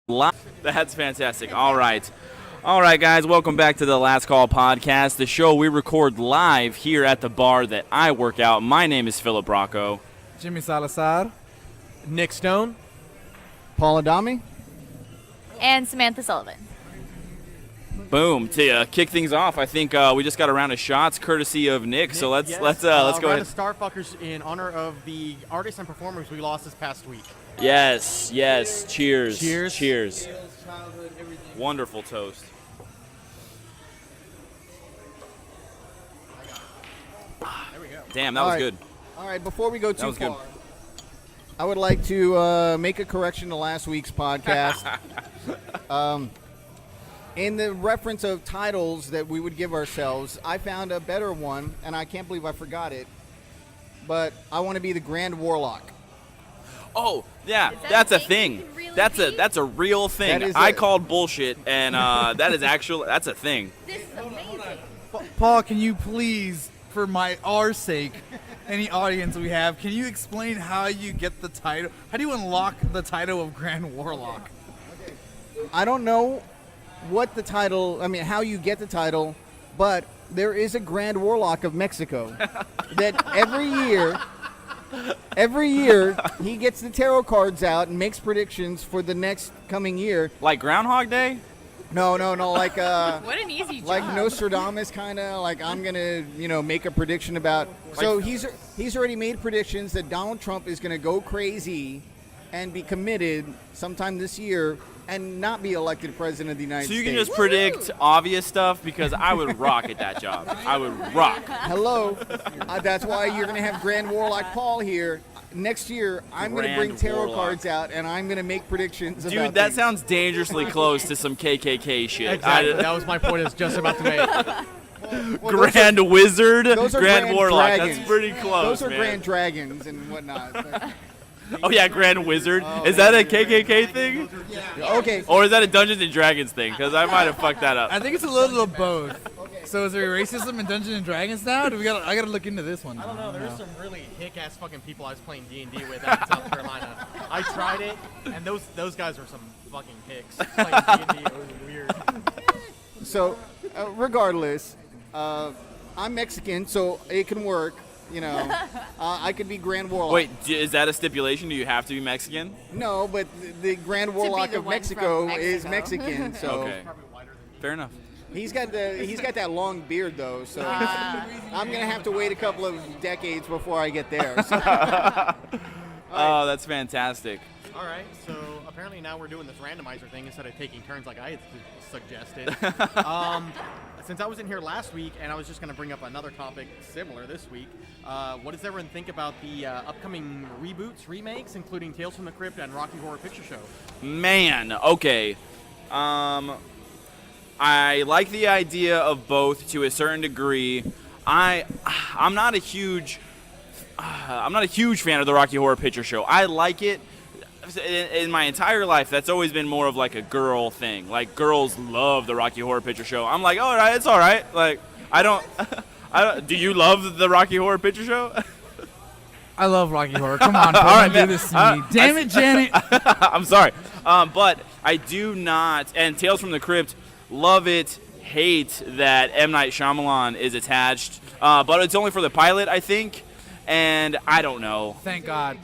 That's fantastic. All right. All right, guys, welcome back to the Last Call podcast, the show we record live here at the bar that I work out. My name is Philip Rocco. Jimmy Salazar. Nick Stone. Paul Adami. And Samantha Sullivan. Boom. To kick things off, I think we just got a round of shots courtesy of Nick, so let's go round ahead. of Starfuckers in honor of the artists and performers we lost this past week. Yes. Cheers. Cheers. Wonderful toast. There we go. Damn, that was right. good. All right, before we go too was good. far, I would like to make a correction to last week's podcast. In the reference of titles that we would give ourselves, I found a better one, and I can't believe I forgot it. But I want to be the Grand Warlock. Oh, yeah, Is that that's a a thing thing. you can really That's a real thing. That is I a- called bullshit, and that's a thing. This is amazing. Paul, can you please, for our sake, any audience we have, can you explain how you get the title? How do you unlock the title of Grand Warlock? I don't know how you get the title, but there is a Grand Warlock of Mexico that every year he gets the tarot cards out and makes predictions for the next coming year. Like Groundhog Day? No, like What an easy job. like Nostradamus kind of, like I'm going to, make a prediction about. So he's already made predictions that Donald Trump is going to go crazy and be committed sometime this year and not be elected president of the United So you States. can just predict obvious stuff, because I would rock at that job. I would rock. Hello. That's why you're going to have Grand Warlock Paul here. Next year, I'm going to bring Grand tarot Warlock. cards out, and I'm going to make predictions about Dude, that things. sounds dangerously close to some KKK shit. Exactly. That was my point I was just about to make. Well, those Grand Wizard, those are Grand Warlock. dragons. That's pretty close, Those are man. grand dragons and whatnot. Oh, yeah, Grand Wizard. Is that a KKK thing? Okay. Or is that a Dungeons and Dragons thing? Because I might have fucked that up. I think it's a little of both. So is there racism in Dungeons and Dragons now? I gotta look into this one. I don't know. There's some really hick-ass fucking people I was playing D&D with out in South Carolina. I tried it, and those guys were some fucking hicks. Playing D&D, it was weird. So, regardless, I'm Mexican, so it can work. I could be Grand Warlock. Wait, is that a stipulation? Do you have to be Mexican? No, but the Grand Warlock the of one Mexico from is Mexico. Mexican, so Okay. Fair enough. he's got that long beard though. So I'm gonna have to wait a couple of decades before I get there. So. Oh, that's fantastic. All right, so apparently now we're doing this randomizer thing instead of taking turns like I had suggested. Since I was in here last week and I was just going to bring up another topic similar this week, what does everyone think about the upcoming reboots, remakes, including Tales from the Crypt and Rocky Horror Picture Show? Man, okay. I like the idea of both to a certain degree. I'm not a huge fan of the Rocky Horror Picture Show. I like it. In my entire life, that's always been more of like a girl thing. Like, girls love the Rocky Horror Picture Show. I'm like, all right, it's all right. Like, I don't. Do you love the Rocky Horror Picture Show? I love Rocky Horror. Come on, Paul, All right, don't do man. this to me. Damn it, Janet. I'm sorry. But I do not. And Tales from the Crypt, love it, hate that M. Night Shyamalan is attached. But it's only for the pilot, I think. And I don't know. Thank God.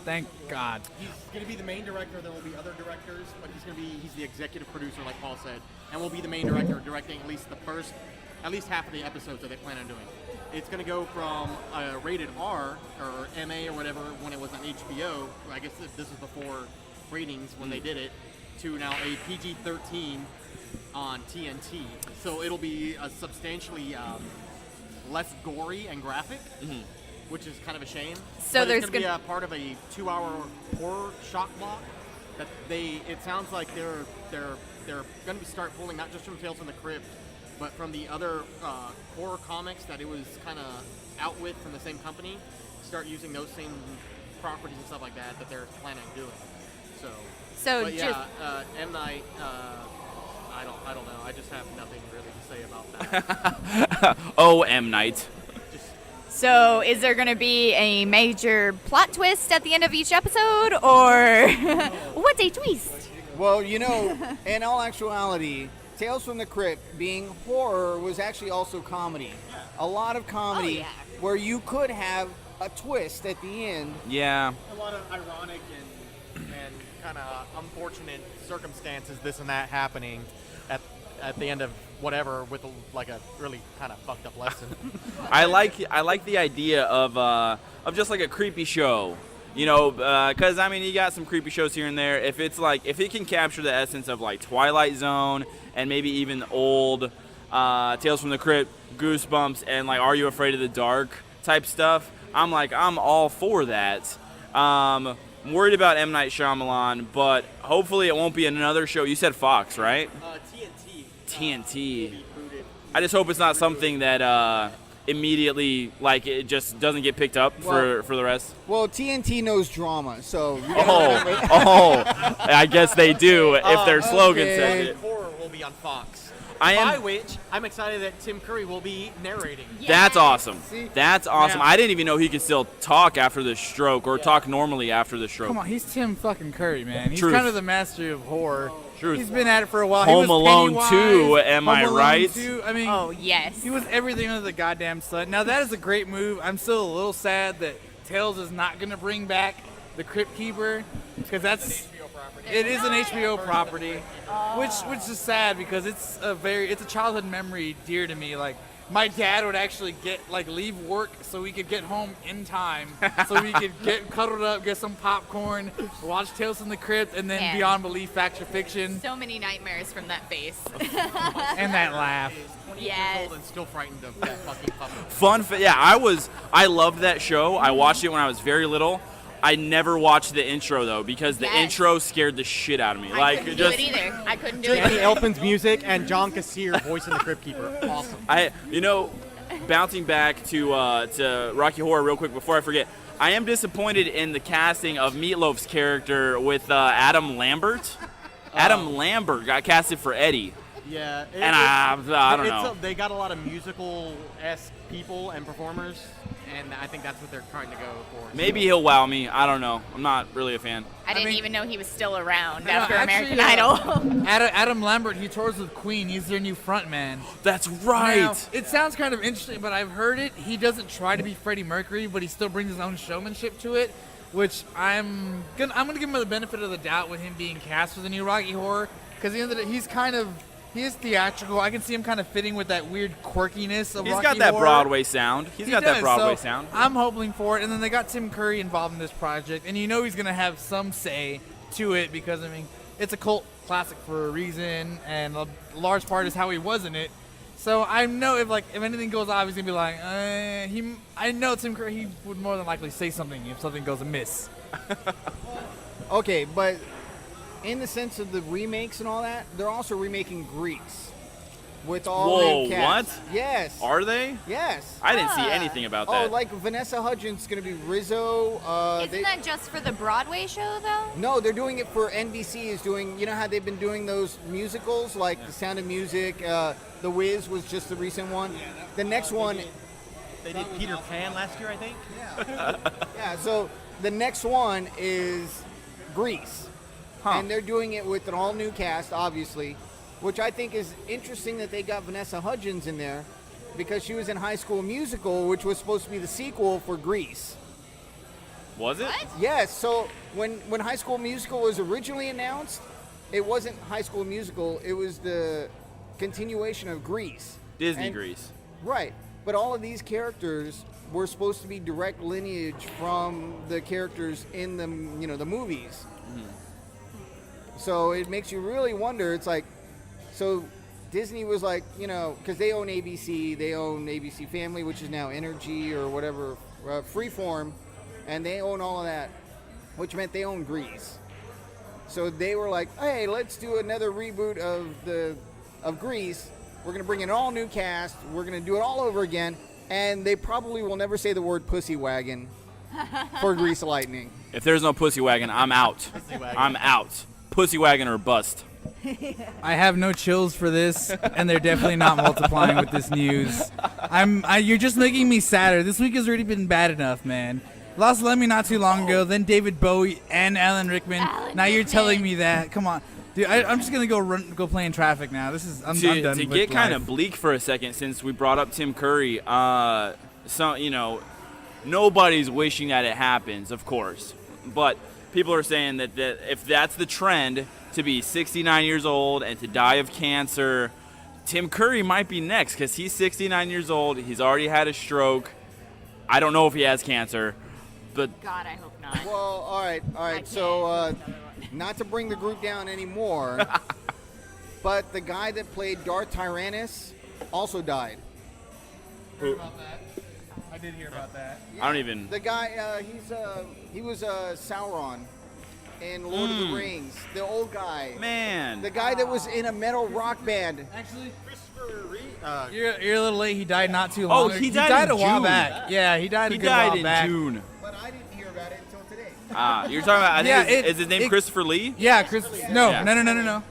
Thank God. He's going to be the main director. There will be other directors, but he's the executive producer, like Paul said, and will be the main director, directing at least half of the episodes that they plan on doing. It's going to go from rated R or MA or whatever when it was on HBO. I guess this was before ratings when they did it, to now a PG-13 on TNT. So it'll be a substantially less gory and graphic. Mm-hmm. Which is kind of a shame. So but there's it's going to be a part of a 2-hour horror shock block that it sounds like they're going to start pulling not just from Tales from the Crypt, but from the other horror comics that it was kind of out with from the same company. Start using those same properties and stuff like that they're planning on doing. So but yeah, M. Night. I don't know. I just have nothing really to say about that. Oh, M. Night. So is there going to be a major plot twist at the end of each episode, or what a twist? Well, in all actuality, Tales from the Crypt being horror was actually also comedy. A lot of comedy Oh, yeah. where you could have a twist at the end. Yeah. A lot of ironic and kind of unfortunate circumstances, this and that happening at the end of whatever with a really kind of fucked up lesson. I like the idea of just like a creepy show, because I mean you got some creepy shows here and there. If it can capture the essence of like Twilight Zone and maybe even old Tales from the Crypt, Goosebumps, and like Are You Afraid of the Dark type stuff, I'm all for that. I'm worried about M. Night Shyamalan, but hopefully it won't be another show. You said Fox, right? TNT. I just hope it's not something that immediately it just doesn't get picked up for the rest. Well, TNT knows drama, so. I guess they do if their slogan okay. says it. Horror will be on Fox. I By which I'm excited that Tim Curry will be narrating. That's awesome. See? That's awesome. Now- I didn't even know he could still talk after the stroke or talk normally after the stroke. Come on, he's Tim fucking Curry, man. He's Truth. kind of the master of horror. Truth. He's been at it for a while. Home he was Alone Pennywise, 2, am I Home Alone right? 2. I mean, Oh, yes. he was everything under the goddamn sun. Now that is a great move. I'm still a little sad that Tales is not going to bring back the Crypt Keeper because it is an HBO property, which is sad because it's a childhood memory dear to me. Like my dad would actually leave work so we could get home in time, so we could get cuddled up, get some popcorn, watch Tales from the Crypt, and then Man. Beyond Belief, Fact or Fiction, So many nightmares from that face. and that laugh. Yes. And still frightened of that fucking puppet. I loved that show. I watched it when I was very little. I never watched the intro though because the Yes. intro scared the shit out of me. I couldn't do it either. I couldn't do Danny it. Elfman's music and John Kassir voicing the Crypt Keeper. Awesome. Bouncing back to Rocky Horror real quick before I forget. I am disappointed in the casting of Meatloaf's character with Adam Lambert. Adam Lambert got casted for Eddie. Yeah. And I don't know. They got a lot of musical-esque people and performers, and I think that's what they're trying to go for. Maybe he'll wow me. I don't know. I'm not really a fan. I didn't mean- even know he was still around No, after actually, American Idol. Adam Lambert, he tours with Queen. He's their new frontman. That's right. Now, it sounds kind of interesting, but I've heard it. He doesn't try to be Freddie Mercury, but he still brings his own showmanship to it, which I'm gonna give him the benefit of the doubt with him being cast for the new Rocky Horror, because at the end of the day, he is theatrical. I can see him kind of fitting with that weird quirkiness of He's Rocky got that Horror. Broadway sound. He's got that does, Broadway so sound. I'm hoping for it, and then they got Tim Curry involved in this project, and he's gonna have some say to it because it's a cult classic for a reason, and a large part is how he was in it. So I know if anything goes off, he's gonna be like, I know Tim Curry. He would more than likely say something if something goes amiss. Okay, but in the sense of the remakes and all that, they're also remaking Grease with all Whoa, new cast. what? Yes. Are they? Yes. I didn't see anything about Oh, that. like Vanessa Hudgens going to be Rizzo. Isn't that just for the Broadway show, though? No, they're doing it for NBC. Is doing. You know how they've been doing those musicals like The Sound of Music. The Wiz was just the recent one. The next one. They did Peter Pan last year, I think. Yeah. So the next one is Grease, and they're doing it with an all new cast, obviously, which I think is interesting that they got Vanessa Hudgens in there because she was in High School Musical, which was supposed to be the sequel for Grease. Was it? What? Yes. So when High School Musical was originally announced, it wasn't High School Musical. It was the continuation of Grease. Disney And- Grease. Right. But all of these characters were supposed to be direct lineage from the characters in the the movies. So it makes you really wonder. It's like, so Disney was like, because they own ABC, they own ABC Family, which is now Energy or whatever, Freeform, and they own all of that, which meant they own Grease. So they were like, hey, let's do another reboot of Grease. We're going to bring in an all new cast. We're going to do it all over again. And they probably will never say the word pussy wagon for Grease Lightning. If there's no pussy wagon, I'm out. I'm out. Pussy wagon or bust. I have no chills for this, and they're definitely not multiplying with this news. You're just making me sadder. This week has already been bad enough, man. Lost Lemmy not too long ago, then David Bowie and Alan Rickman. Now you're telling me that. Come on. Dude, I'm just gonna go play in traffic now. I'm done. To with get kind life. of bleak for a second, since we brought up Tim Curry, nobody's wishing that it happens, of course, but people are saying that if that's the trend, to be 69 years old and to die of cancer, Tim Curry might be next because he's 69 years old. He's already had a stroke. I don't know if he has cancer, but God, I hope not. Well, all right. can't. So, not to bring the group down anymore, but the guy that played Darth Tyrannus also died. About that. I did hear about that. I don't even. The guy, he was Sauron in Lord of the Rings. The old guy. Man. The guy that was in a metal rock band. Actually, Christopher Reeve. you're a little late. He died not too long ago. He died in a while June. back. Yeah, he died. He a good while died in back. June. But I didn't hear about it until today. You're talking about, I think Yeah, is his name Christopher Lee? Yeah, Chris. No, Yeah. no.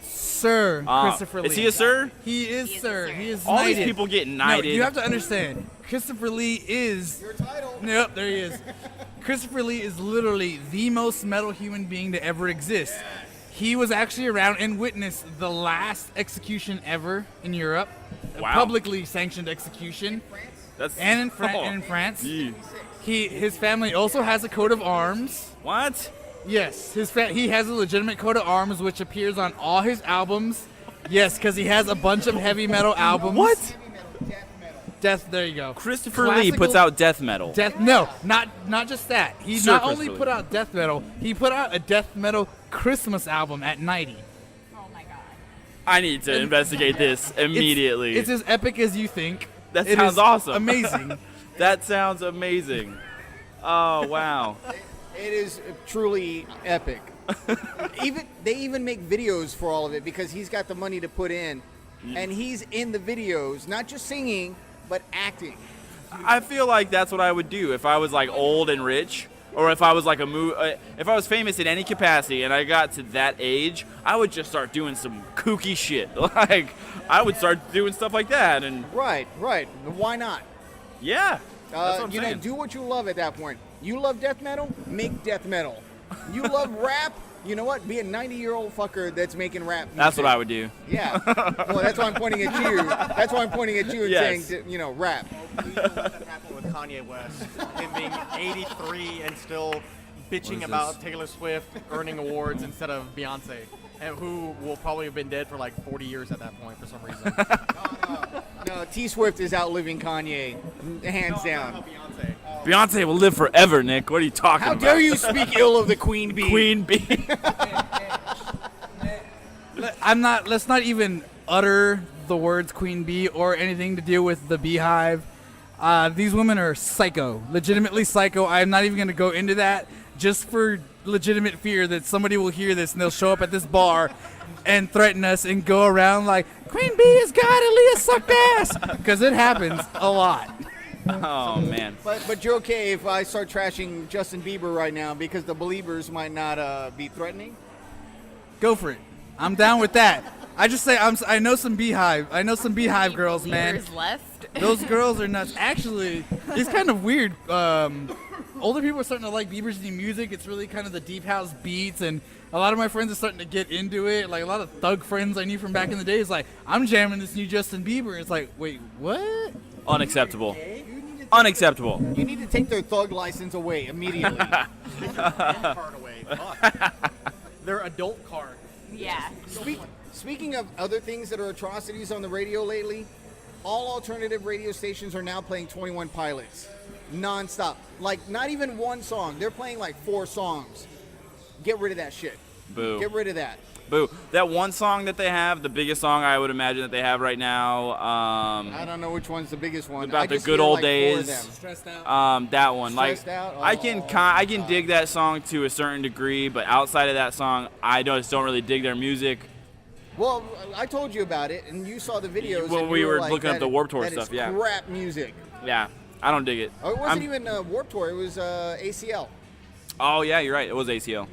Sir Christopher Lee. Is he a sir? He is, He is a sir. sir. He is All these knighted. people get No, knighted. you have to understand. Christopher Lee is. Your title. Yep, there he is. Christopher Lee is literally the most metal human being to ever exist. He was actually around and witnessed the last execution ever in Europe, a Wow. publicly sanctioned execution, That's, and in, Oh, and in France. gee. His family also has a coat of arms. What? Yes, he has a legitimate coat of arms which appears on all his albums. Yes, because he has a bunch of heavy metal albums. What? Death. There you go. Christopher Lee puts Classical- out death metal. Death. No, not just that. He Sir not only Christopher put Lee. out death metal, he put out a death metal Christmas album at 90. Oh my God. I need to investigate this immediately. It's as epic as you think. That It sounds is awesome. Amazing. That sounds amazing. Oh, wow. It is truly epic. They even make videos for all of it because he's got the money to put in, and he's in the videos, not just singing but acting. I feel like that's what I would do if I was like old and rich, or if I was like if I was famous in any capacity and I got to that age, I would just start doing some kooky shit. Like I would start doing stuff like that, and Right. Why not? yeah, that's what I'm saying. Do what you love at that point. You love death metal? Make death metal. You love rap? You know what? Be a 90-year-old fucker that's making rap music. That's what I would do. Yeah. Well, that's why I'm pointing at you. That's why I'm pointing at you and Yes. saying, rap. Please don't let that happen with Kanye West. Him being 83 and still bitching is about Taylor Swift earning awards instead of Beyonce, and who will probably have been dead for like 40 years at that point for some reason. No, T Swift is outliving Kanye, hands down. Beyonce. Beyonce will live forever, Nick. What are you talking How about? dare you speak ill of the Queen Bee? Queen Bee? Let's not even utter the words Queen Bee or anything to deal with the Beehive. These women are psycho, legitimately psycho. I'm not even going to go into that, just for legitimate fear that somebody will hear this and they'll show up at this bar and threaten us and go around like, Queen Bee has got Aaliyah sucked ass, because it happens a lot. Oh man. But you're okay if I start trashing Justin Bieber right now because the Believers might not be threatening? Go for it. I'm down with that. I just say I know some Beehive. I know some Beehive girls, man. Years left. Those girls are nuts. Actually, it's kind of weird. Older people are starting to like Bieber's new music. It's really kind of the deep house beats, and a lot of my friends are starting to get into it. Like a lot of thug friends I knew from back in the day is like, I'm jamming this new Justin Bieber. It's like, wait, what? Unacceptable. Unacceptable. You need to take their thug license away immediately. Card away. Fuck. Their adult card. Yeah. Speaking of other things that are atrocities on the radio lately, all alternative radio stations are now playing 21 Pilots non-stop. Like, not even one song. They're playing like 4 songs. Get rid of that shit. Boo. Get rid of that. Boo. That one song that they have, the biggest song I would imagine that they have right now, I don't know which one's the biggest one. About I the just good hear, old like, 4 of days. them. Stressed out. that one. Like, Stressed Out? I can dig that song to a certain degree, but outside of that song, I just don't really dig their music. Well, I told you about it, and you saw the videos. Well, and we you were like, looking up that the Warped Tour that is stuff, yeah. crap music. Yeah, I don't dig it. Oh, it wasn't I'm- even Warped Tour. It was ACL. Oh, yeah, you're right. It was ACL.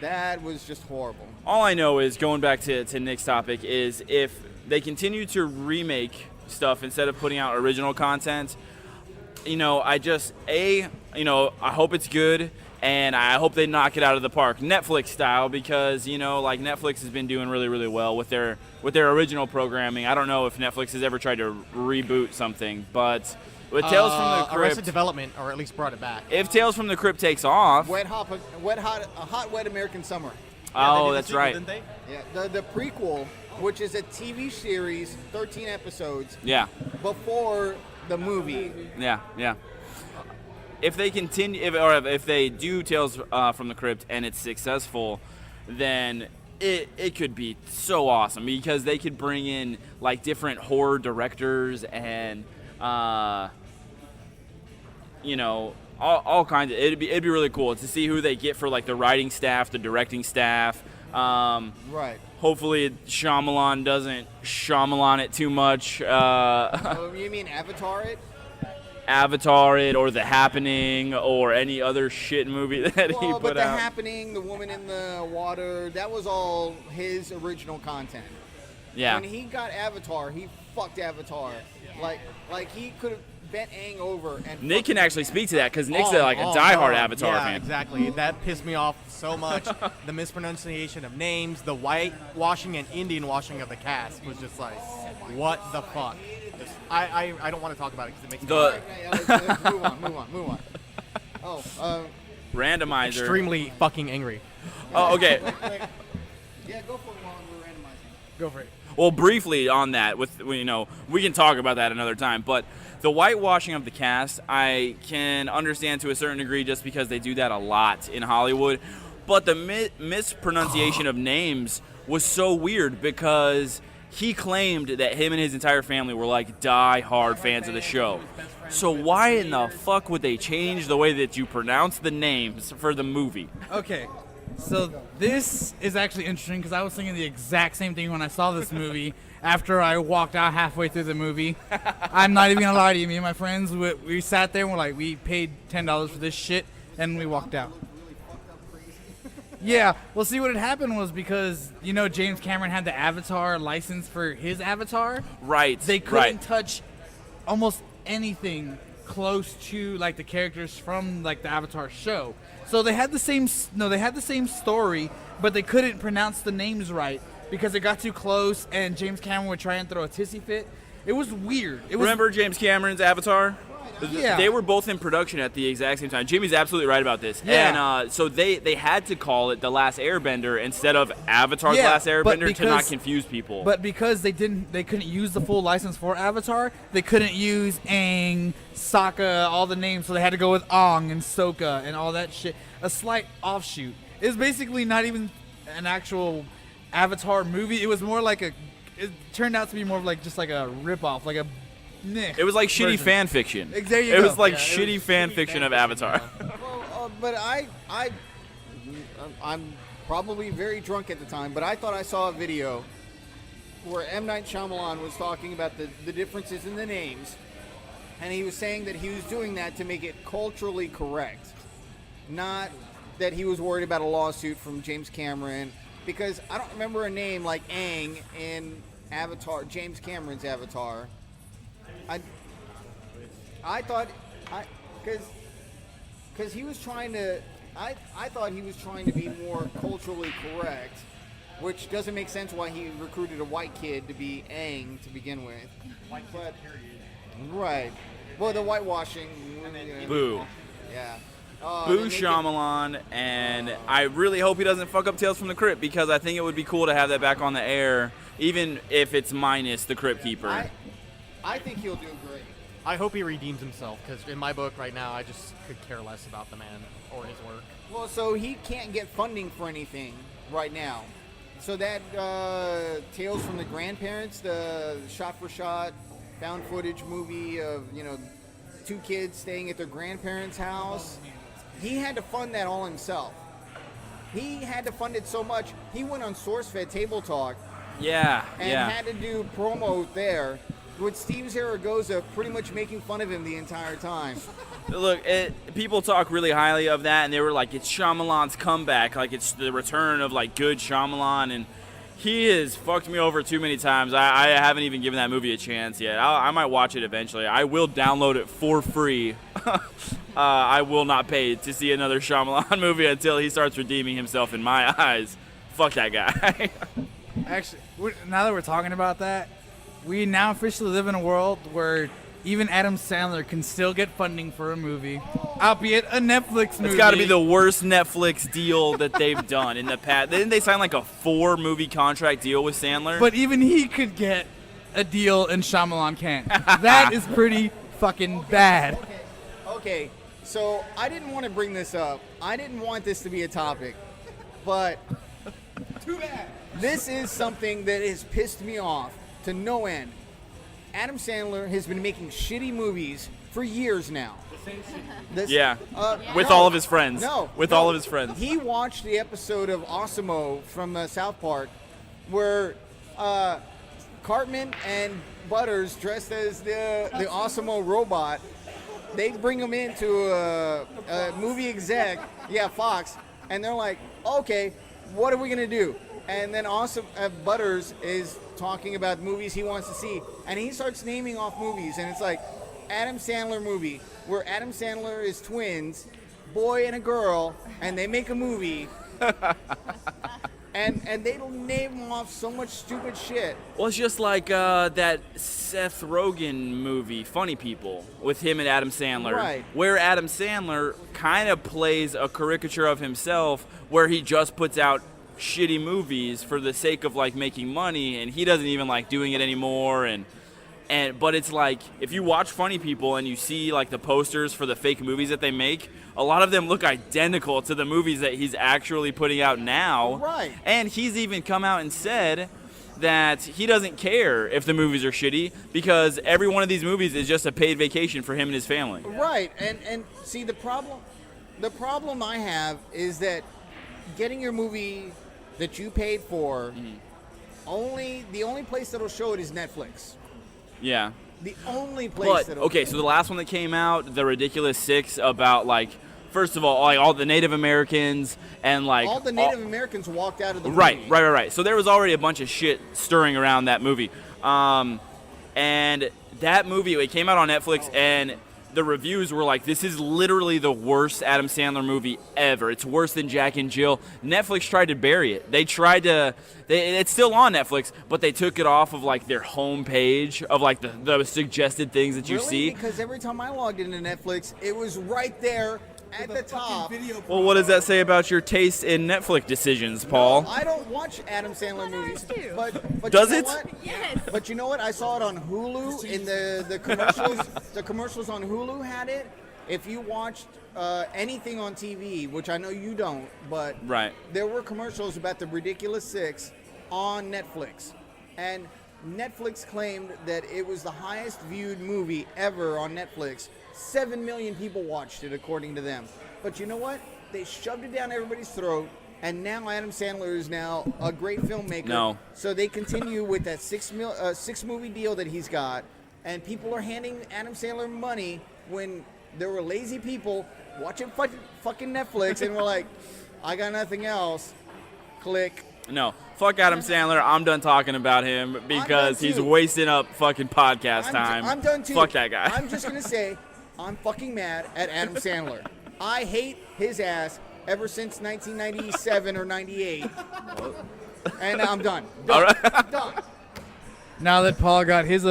That was just horrible. All I know is, going back to Nick's topic, is if they continue to remake stuff instead of putting out original content, I hope it's good. and I hope they knock it out of the park, Netflix style, because like Netflix has been doing really, really well with their original programming. I don't know if Netflix has ever tried to reboot something, but with Tales from the Arrested Crypt, Development, or at least brought it back. if Tales from the Crypt takes off, A hot, wet American summer. oh, They did the that's sequel, right. Didn't they? Yeah, the prequel, which is a TV series, 13 episodes, Yeah, before the movie. yeah, yeah. If they continue, if they do Tales from the Crypt and it's successful, then it could be so awesome because they could bring in like different horror directors and all kinds of. It'd be really cool to see who they get for like the writing staff, the directing staff. Right. Hopefully Shyamalan doesn't Shyamalan it too much. Oh, you mean Avatar it? Avatar it or The Happening or any other shit movie that he Well, put but The out. Happening, The Woman in the Water, that was all his original content. Yeah. When he got Avatar, he fucked Avatar. Like he could have bent Aang over and. Nick can actually speak to that because Nick's Oh, like a oh, diehard no. Avatar yeah, fan. exactly. That pissed me off so much. The mispronunciation of names, the whitewashing and Indian washing of the cast was just like, what the fuck? Just, I don't want to talk about it because it makes me The Let's move on. Oh, randomizer. extremely fucking angry. Oh, okay. yeah, go for it while we're randomizing. Go for it. Well, briefly on that, we can talk about that another time. But the whitewashing of the cast, I can understand to a certain degree, just because they do that a lot in Hollywood. But the mispronunciation of names was so weird because he claimed that him and his entire family were like die-hard fans of the show. So why in the fuck would they change the way that you pronounce the names for the movie? Okay, so this is actually interesting because I was thinking the exact same thing when I saw this movie after I walked out halfway through the movie. I'm not even gonna lie to you. Me and my friends, we sat there and we're like, we paid $10 for this shit, and we walked out. Yeah, well, see, what had happened was because, James Cameron had the Avatar license for his Avatar. Right. They couldn't right. touch almost anything close to like the characters from like the Avatar show. So they had the same story, but they couldn't pronounce the names right because it got too close, and James Cameron would try and throw a tissy fit. It was weird. Remember James Cameron's Avatar? Yeah. They were both in production at the exact same time. Jimmy's absolutely right about this. Yeah. And so they had to call it The Last Airbender instead of Avatar's Yeah, Last but Airbender to not because- confuse people. But because they couldn't use the full license for Avatar, they couldn't use Aang, Sokka, all the names, so they had to go with Aang and Sokka and all that shit. A slight offshoot. It's basically not even an actual Avatar movie. It was more like it turned out to be more of like just like a ripoff, like a it was like shitty version. fan fiction. There you it go. was like Yeah, it shitty was fan shitty fiction fan of fiction, Avatar. Well, but I'm probably very drunk at the time, but I thought I saw a video where M. Night Shyamalan was talking about the differences in the names, and he was saying that he was doing that to make it culturally correct, not that he was worried about a lawsuit from James Cameron, because I don't remember a name like Aang in Avatar, James Cameron's Avatar. I thought, because he was trying to, I thought he was trying to be more culturally correct, which doesn't make sense why he recruited a white kid to be Aang to begin with. But, right. Well, the whitewashing. Boo. Yeah. Boo they make it- Shyamalan, and I really hope he doesn't fuck up Tales from the Crypt because I think it would be cool to have that back on the air, even if it's minus the Crypt Keeper. I think he'll do great. I hope he redeems himself because in my book right now, I just could care less about the man or his work. Well, so he can't get funding for anything right now. So that Tales from the Grandparents, the shot-for-shot found footage movie of, two kids staying at their grandparents' house, he had to fund that all himself. He had to fund it so much, he went on SourceFed Table Talk Yeah, and yeah. had to do promo there with Steve Zaragoza pretty much making fun of him the entire time. Look, people talk really highly of that, and they were like, it's Shyamalan's comeback, like it's the return of like good Shyamalan, and He has fucked me over too many times. I haven't even given that movie a chance yet. I might watch it eventually. I will download it for free. I will not pay to see another Shyamalan movie until he starts redeeming himself in my eyes. Fuck that guy. Actually, now that we're talking about that, we now officially live in a world where even Adam Sandler can still get funding for a movie, albeit a Netflix movie. It's got to be the worst Netflix deal that they've done in the past. Didn't they sign like a 4-movie contract deal with Sandler? But even he could get a deal and Shyamalan can't. That is pretty fucking bad. Okay, so I didn't want to bring this up. I didn't want this to be a topic, but Too bad. this is something that has pissed me off to no end. Adam Sandler has been making shitty movies for years now. This, Yeah. With no, all of his friends. No. With no. all of his friends. He watched the episode of Osimo from South Park where Cartman and Butters, dressed as the Osimo robot, they bring him into a movie exec, Fox, and they're like, okay, what are we going to do? And then Butters is talking about movies he wants to see, and he starts naming off movies, and it's like Adam Sandler movie where Adam Sandler is twins, boy and a girl, and they make a movie, and they name off so much stupid shit. Well, it's just like that Seth Rogen movie, Funny People, with him and Adam Sandler. Right. Where Adam Sandler kind of plays a caricature of himself where he just puts out shitty movies for the sake of like making money, and he doesn't even like doing it anymore. But it's like if you watch Funny People and you see like the posters for the fake movies that they make, a lot of them look identical to the movies that he's actually putting out now. Right. And he's even come out and said that he doesn't care if the movies are shitty because every one of these movies is just a paid vacation for him and his family. Right, and see the problem I have is that getting your movie that you paid for, the only place that'll show it is Netflix. Yeah. The only place But that'll okay, so the last one that came out, the Ridiculous Six, about like first of all, like all the Native Americans and like all the Native Americans walked out of the movie. Right. So there was already a bunch of shit stirring around that movie. And that movie, it came out on Netflix, and the reviews were like, this is literally the worst Adam Sandler movie ever. It's worse than Jack and Jill. Netflix tried to bury it. It's still on Netflix, but they took it off of like their homepage of like the suggested things that you Really? see. Because every time I logged into Netflix, it was right there at the top. Well, what does that say about your taste in Netflix decisions, Paul? I don't watch Adam Sandler movies, do. but Does you know it? what? Yes. But you know what? I saw it on Hulu in the commercials. The commercials on Hulu had it. If you watched anything on TV, which I know you don't, but Right. there were commercials about the Ridiculous Six on Netflix, and Netflix claimed that it was the highest viewed movie ever on Netflix. 7 million people watched it, according to them. But you know what? They shoved it down everybody's throat, and now Adam Sandler is now a great filmmaker. No. So they continue with that six movie deal that he's got, and people are handing Adam Sandler money when there were lazy people watching fucking Netflix and were like, I got nothing else. Click. No. Fuck Adam Sandler. I'm done talking about him because he's too. wasting up fucking podcast time. I'm done too. Fuck that guy. I'm just gonna say, I'm fucking mad at Adam Sandler. I hate his ass ever since 1997 or 98, and I'm done. All right. Done. Now that Paul got his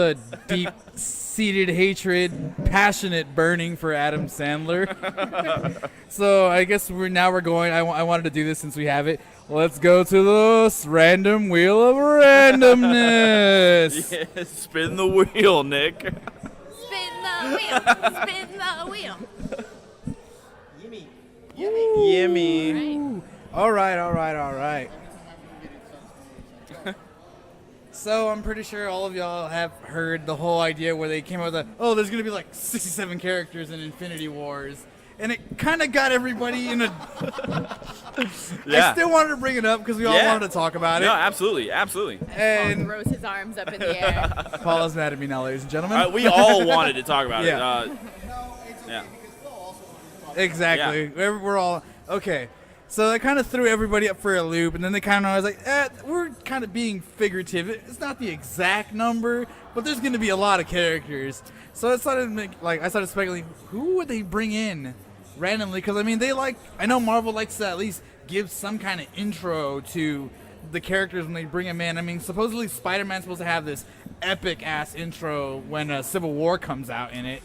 deep-seated hatred, passionate burning for Adam Sandler. So I guess we're going. I wanted to do this since we have it. Let's go to the random wheel of randomness. Yeah, spin the wheel, Nick. Spin the wheel. Spin the wheel. Yummy. All right. So I'm pretty sure all of y'all have heard the whole idea where they came up with there's going to be like 67 characters in Infinity Wars. And it kind of got everybody in a... Yeah. I still wanted to bring it up because we all Yeah. wanted to talk about No, it. absolutely. Paul And throws his arms up in the air. Paul is mad at me now, ladies and gentlemen. We all wanted to talk about Yeah. it. Yeah. Exactly. We're all... Okay. So that kind of threw everybody up for a loop, and then they kind of was like, we're kind of being figurative. It's not the exact number, but there's going to be a lot of characters. So I started speculating, who would they bring in randomly? Because, I mean, I know Marvel likes to at least give some kind of intro to the characters when they bring them in. I mean, supposedly Spider-Man's supposed to have this epic-ass intro when Civil War comes out in it.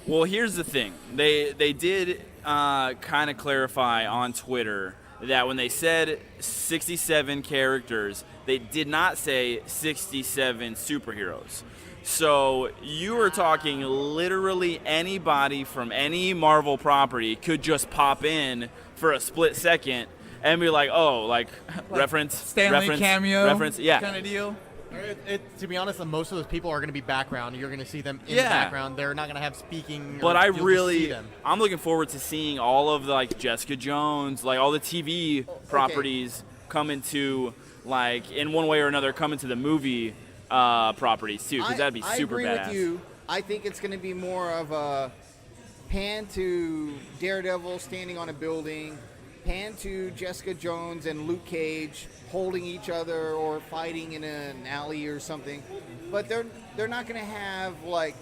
Well, here's the thing. They did kind of clarify on Twitter that when they said 67 characters, they did not say 67 superheroes. So you were talking literally anybody from any Marvel property could just pop in for a split second and be like, oh, like reference, Stanley reference, cameo, reference, yeah. kind of deal. To be honest, most of those people are going to be background. You're going to see them in Yeah. the background. They're not going to have speaking. But you'll just see them. I'm looking forward to seeing all of the, like, Jessica Jones, like all the TV properties come into, like, in one way or another, come into the movie properties too, because that'd be super I agree badass. with you. I think it's going to be more of a pan to Daredevil standing on a building, pan to Jessica Jones and Luke Cage holding each other or fighting in an alley or something. But they're not going to have like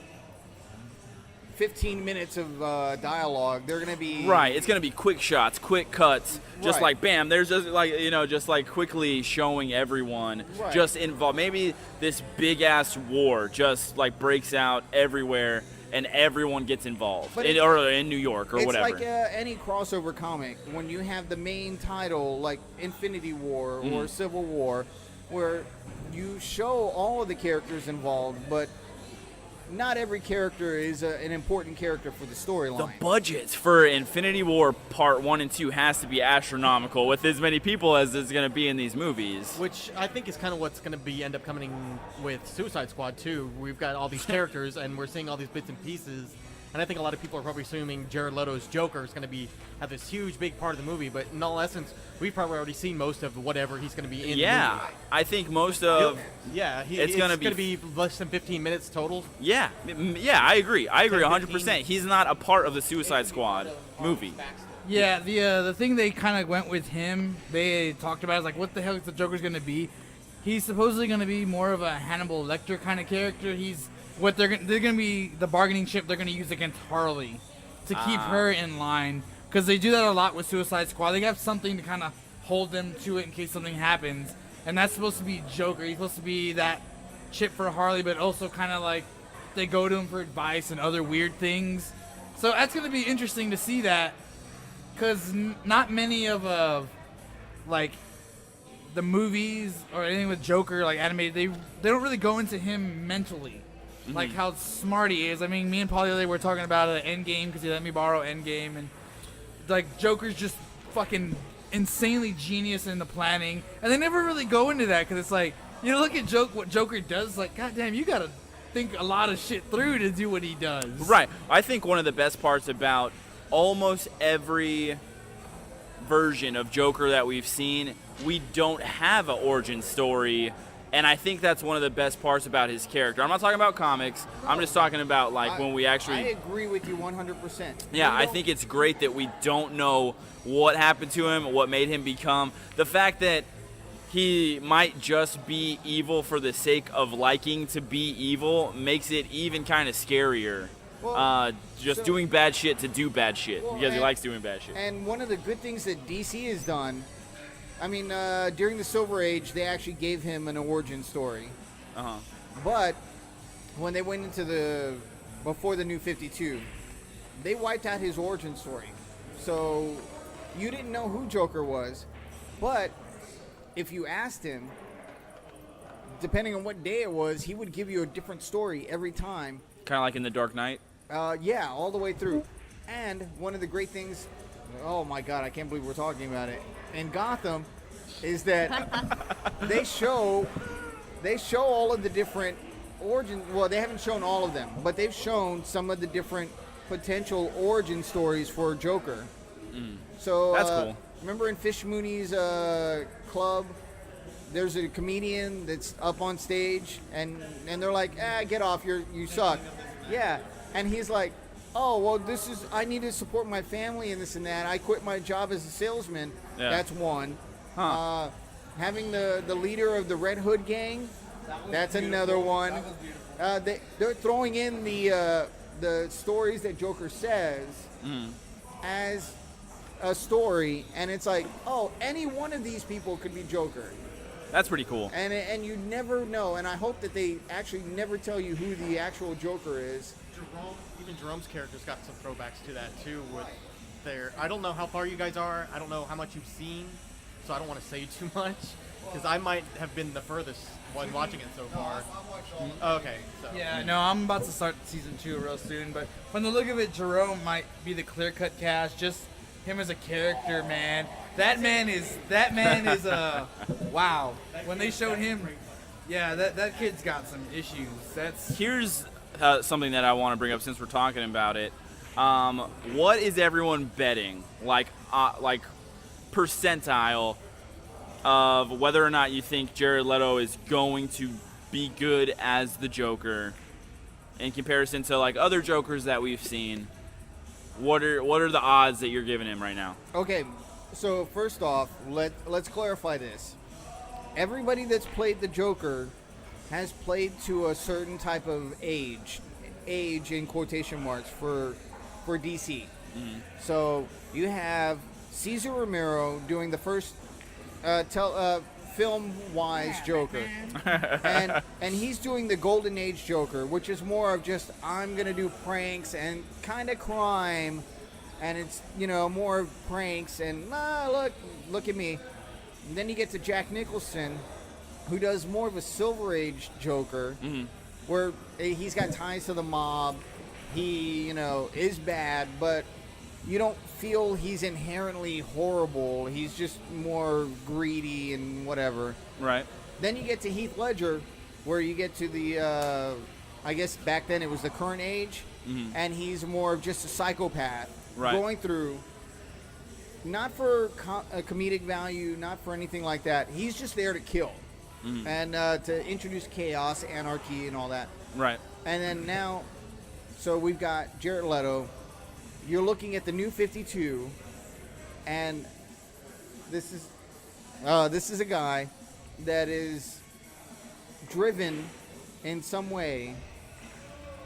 15 minutes of dialogue. They're going to be Right, it's gonna be quick shots, quick cuts, just Right. like bam. There's just like just like quickly showing everyone Right. just involved. Maybe this big ass war just like breaks out everywhere and everyone gets involved, But or in New York or it's whatever. like any crossover comic when you have the main title like Infinity War Mm-hmm. or Civil War, where you show all of the characters involved, but not every character is an important character for the The storyline. budgets for Infinity War Part 1 and 2 has to be astronomical with as many people as there's going to be in these movies. Which I think is kind of what's going to be end up coming with Suicide Squad too. We've got all these characters and we're seeing all these bits and pieces. And I think a lot of people are probably assuming Jared Leto's Joker is going to have this huge, big part of the movie. But in all essence, we've probably already seen most of whatever he's going to be in Yeah, the movie. I think most of... It's gonna going to be- be less than 15 minutes total. Yeah, I agree. I agree 10, 100%. He's not a part of the Suicide Squad movie. Yeah, the thing they kind of went with him, they talked about is like, what the hell is the Joker's going to be? He's supposedly going to be more of a Hannibal Lecter kind of character. They're going to be the bargaining chip they're going to use against Harley to keep her in line, because they do that a lot with Suicide Squad. They have something to kind of hold them to it in case something happens, and that's supposed to be Joker. He's supposed to be that chip for Harley, but also kind of like they go to him for advice and other weird things. So that's going to be interesting to see that, because not many of like the movies or anything with Joker, like animated, they don't really go into him mentally, like how smart he is. I mean, me and Paul the other day were talking about Endgame because he let me borrow Endgame, and like Joker's just fucking insanely genius in the planning, and they never really go into that because it's like, you look at what Joker does, like, goddamn, you gotta think a lot of shit through to do what he does. Right. I think one of the best parts about almost every version of Joker that we've seen, we don't have an origin story, and I think that's one of the best parts about his character. I'm not talking about comics. I'm just talking about like when we I actually... agree with you 100%. Yeah, I think it's great that we don't know what happened to him, what made him become. The fact that he might just be evil for the sake of liking to be evil makes it even kind of scarier. Well, Just doing bad shit to do bad shit Well, because he and- likes doing bad shit. And one of the good things that DC has done, I mean, during the Silver Age, they actually gave him an origin story. Uh-huh. But when they went into before the New 52, they wiped out his origin story. So you didn't know who Joker was, but if you asked him, depending on what day it was, he would give you a different story every time. Kind of like in The Dark Knight. Yeah, all the way through. And one of the great things, oh my God, I can't believe we're talking about it, in Gotham, is that they show all of the different origin. Well, they haven't shown all of them, but they've shown some of the different potential origin stories for Joker. So That's cool. Remember in Fish Mooney's club, there's a comedian that's up on stage, and they're like, get off, you suck. Yeah, and he's like, oh, well, I need to support my family and this and that. I quit my job as a salesman. Yeah. That's one. Huh. Having the leader of the Red Hood gang, that's another one. They're throwing in the stories that Joker says as a story, and it's like, oh, any one of these people could be Joker. That's pretty cool. And you never know, and I hope that they actually never tell you who the actual Joker is. Even Jerome's character's got some throwbacks to that too. With their, I don't know how far you guys are. I don't know how much you've seen, so I don't want to say too much because I might have been the furthest one watching it so far. Okay. So. Yeah, no, I'm about to start season 2 real soon, but from the look of it, Jerome might be the clear-cut cast. Just him as a character, man. That man is wow. When they showed him, yeah, that kid's got some issues. Here's something that I want to bring up since we're talking about it. What is everyone betting? Like percentile of whether or not you think Jared Leto is going to be good as the Joker in comparison to like other Jokers that we've seen. What are the odds that you're giving him right now? Okay, so first off, let's clarify this. Everybody that's played the Joker has played to a certain type of age in quotation marks for DC. Mm-hmm. So you have Cesar Romero doing the first film-wise Joker, and he's doing the Golden Age Joker, which is more of just I'm gonna do pranks and kind of crime, and it's more of pranks and look at me. And then you get to Jack Nicholson, who does more of a Silver Age Joker, where he's got ties to the mob. He is bad, but you don't feel he's inherently horrible. He's just more greedy and whatever. Right. Then you get to Heath Ledger, where you get to the, I guess back then it was the current age, and he's more of just a psychopath going through, not for a comedic value, not for anything like that. He's just there to kill and to introduce chaos, anarchy, and all that. Right. And then now, so we've got Jared Leto. You're looking at the new 52, and this is a guy that is driven in some way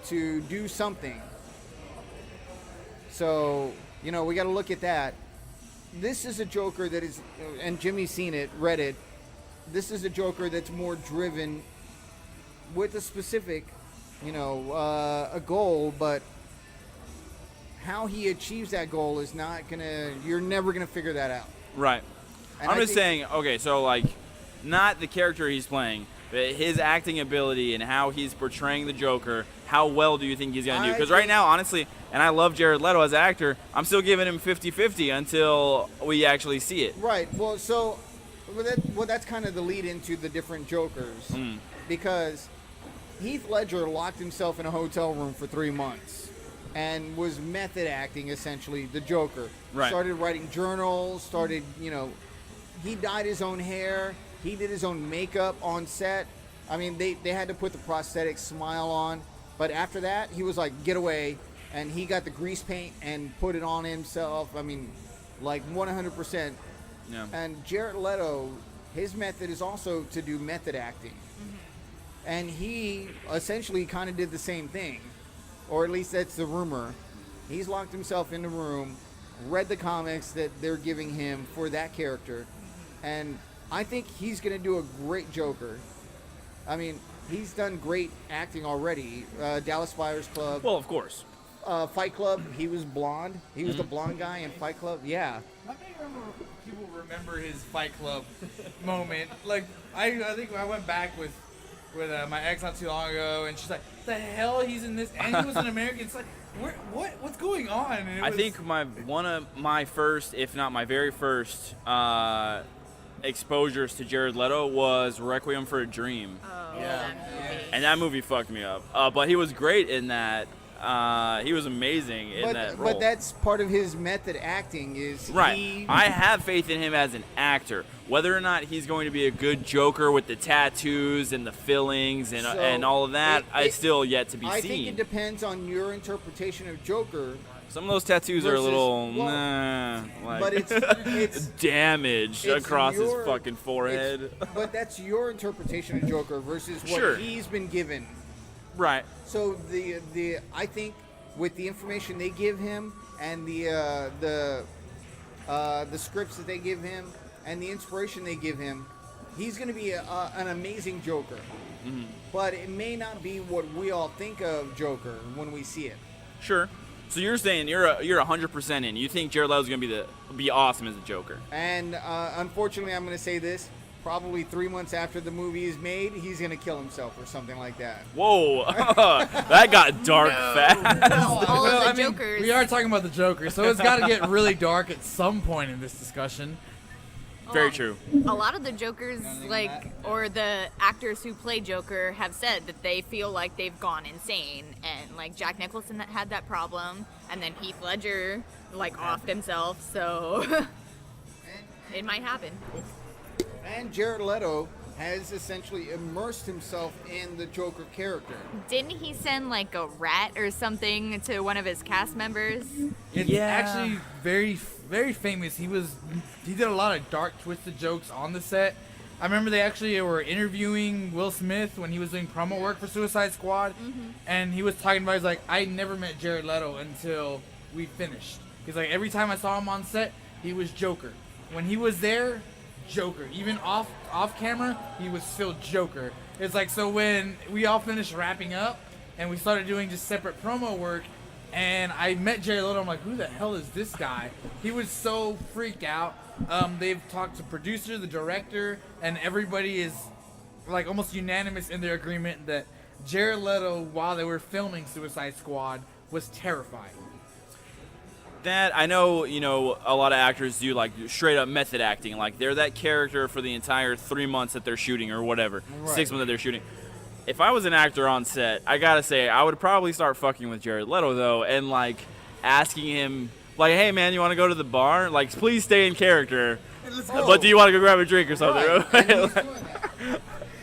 to do something. So, we got to look at that. This is a Joker that is, and Jimmy's seen it, read it. This is a Joker that's more driven with a specific, a goal, but how he achieves that goal is you're never gonna figure that out. Right. And I'm just saying, okay, so like, not the character he's playing, but his acting ability and how he's portraying the Joker, how well do you think he's gonna do? Because right now, honestly, and I love Jared Leto as an actor, I'm still giving him 50-50 until we actually see it. Right, well, that's kind of the lead into the different Jokers, because Heath Ledger locked himself in a hotel room for 3 months and was method acting, essentially, the Joker. Right. Started writing journals, he dyed his own hair, he did his own makeup on set. I mean, they had to put the prosthetic smile on, but after that, he was like, get away, and he got the grease paint and put it on himself. I mean, like 100%. Yeah. And Jared Leto, his method is also to do method acting. And he essentially kind of did the same thing. Or at least that's the rumor. He's locked himself in the room, read the comics that they're giving him for that character, and I think he's going to do a great Joker. I mean, he's done great acting already. Dallas Buyers Club. Well, of course. Fight Club, he was blonde. He was the blonde guy in Fight Club. Yeah. Not many people remember his Fight Club moment. Like, I think I went back with my ex not too long ago, and she's like, "The hell, he's in this?" And he was an American. It's like, what's going on? And I think one of my first, if not my very first, exposures to Jared Leto was Requiem for a Dream, Oh, that movie. and that movie fucked me up. But he was great in that. He was amazing in that role. But that's part of his method acting is Right. I have faith in him as an actor. Whether or not he's going to be a good Joker with the tattoos and the fillings and all of that, it's still yet to be I seen. think it depends on your interpretation of Joker. Some of those tattoos are a little, but it's damaged across his fucking forehead. But that's your interpretation of Joker versus what he's been given. Right. So I think with the information they give him and the scripts that they give him and the inspiration they give him, he's going to be an amazing Joker. Mm-hmm. But it may not be what we all think of Joker when we see it. Sure. So you're saying you're 100% in. You think Jared Leto's going to be awesome as a Joker. And unfortunately, I'm going to say this. Probably 3 months after the movie is made, he's going to kill himself or something like that. Whoa. That got dark fast. All of the Jokers. We are talking about the Joker, so it's got to get really dark at some point in this discussion. Very true. A lot of the Jokers, or the actors who play Joker, have said that they feel like they've gone insane, and like Jack Nicholson that had that problem, and then Heath Ledger offed himself. So it might happen. And Jared Leto has essentially immersed himself in the Joker character. Didn't he send a rat or something to one of his cast members? It's actually very, very famous. He did a lot of dark, twisted jokes on the set. I remember they actually were interviewing Will Smith when he was doing promo work for Suicide Squad, and he was talking about, he's like, I never met Jared Leto until we finished. He's like, every time I saw him on set, he was Joker. When he was there, Joker. Even off camera, he was still Joker. It's like, so when we all finished wrapping up and we started doing just separate promo work, and I met Jared Leto, I'm like, who the hell is this guy? He was so freaked out. They've talked to producer, the director, and everybody is almost unanimous in their agreement that Jared Leto, while they were filming Suicide Squad, was terrifying. That I know, a lot of actors do straight up method acting. They're that character for the entire 3 months that they're shooting or whatever, 6 months that they're shooting. If I was an actor on set, I gotta say I would probably start fucking with Jared Leto though, and asking him hey man, you want to go to the bar? Please stay in character. But do you want to go grab a drink or something? Right.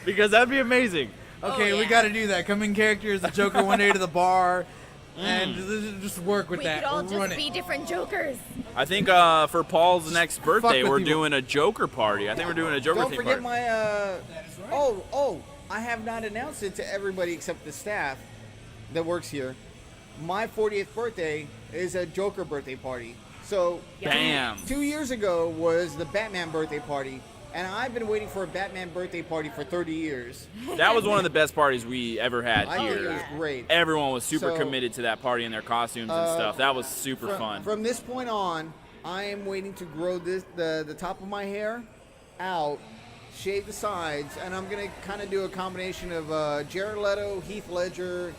Because that'd be amazing. Okay, we got to do that. Come in character as the Joker one day to the bar. And just work with that. We could all just be different Jokers. I think for Paul's next birthday, we're doing a Joker party. I think we're doing a Joker theme party. Don't forget my. I have not announced it to everybody except the staff that works here. My 40th birthday is a Joker birthday party. So, bam. 2 years ago was the Batman birthday party. And I've been waiting for a Batman birthday party for 30 years. That was one of the best parties we ever had I here. think it was great. Everyone was super committed to that party and their costumes and stuff. That was super fun. From this point on, I am waiting to grow the top of my hair out, shave the sides, and I'm going to kind of do a combination of Jared Leto, Heath Ledger,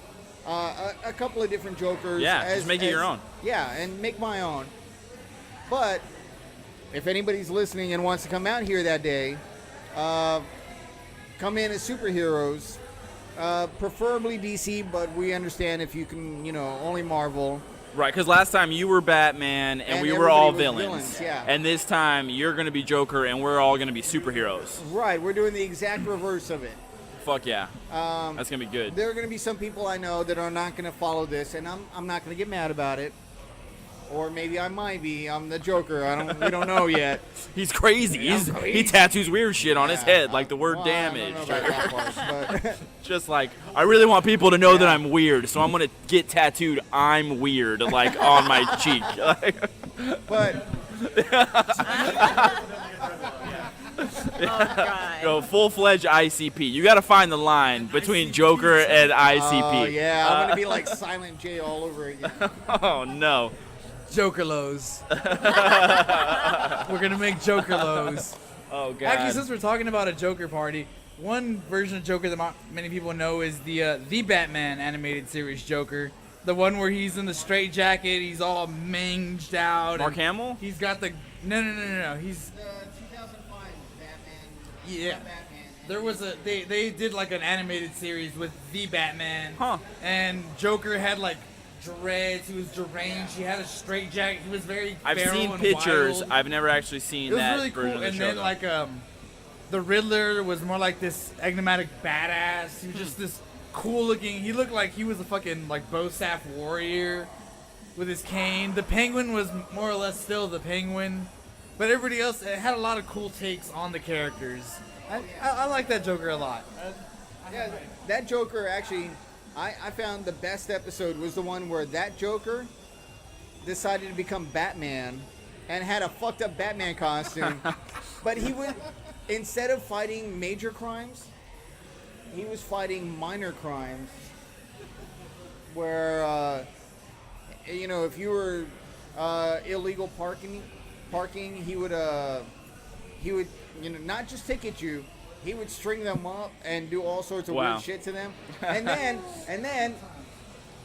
a couple of different Jokers. Yeah, just make it your own. Yeah, and make my own. But if anybody's listening and wants to come out here that day, come in as superheroes, preferably DC, but we understand if you can, only Marvel. Right, because last time you were Batman and we were all villains. Yeah. And this time you're going to be Joker and we're all going to be superheroes. Right, we're doing the exact reverse of it. Fuck yeah. That's going to be good. There are going to be some people I know that are not going to follow this, and I'm not going to get mad about it. Or maybe I might be. I'm the Joker. We don't know yet. He's crazy. He tattoos weird shit on his head, like the word damage. I don't know about that part, but just I really want people to know that I'm weird, so I'm gonna get tattooed "I'm weird" on my cheek. But Oh, God. Full-fledged ICP. You got to find the line between Joker and ICP. Oh yeah, I'm gonna be like Silent J all over again. Oh no. Jokerlos. We're gonna make Jokerlos. Oh god. Actually, since we're talking about a Joker party, one version of Joker that many people know is the Batman animated series Joker, the one where he's in the straitjacket, he's all manged out. Mark Hamill? He's got the no. He's The 2005 Batman. yeah. There was they did an animated series with the Batman. Huh. And Joker had dreads. He was deranged. He had a straight jacket. He was very I've feral seen and pictures. wild. I've never actually seen It was that really version cool. of the And show. then though. like the Riddler was more like this enigmatic badass. He was just this cool looking. He looked like he was a fucking like bow staff warrior with his cane. The Penguin was more or less still the Penguin, but everybody else it had a lot of cool takes on the characters. I like that Joker a lot. Yeah, that Joker actually, I found the best episode was the one where that Joker decided to become Batman and had a fucked up Batman costume. But he would, instead of fighting major crimes, he was fighting minor crimes. Where, if you were illegal parking, he would, not just ticket you. He would string them up and do all sorts of Wow. weird shit to them. And then,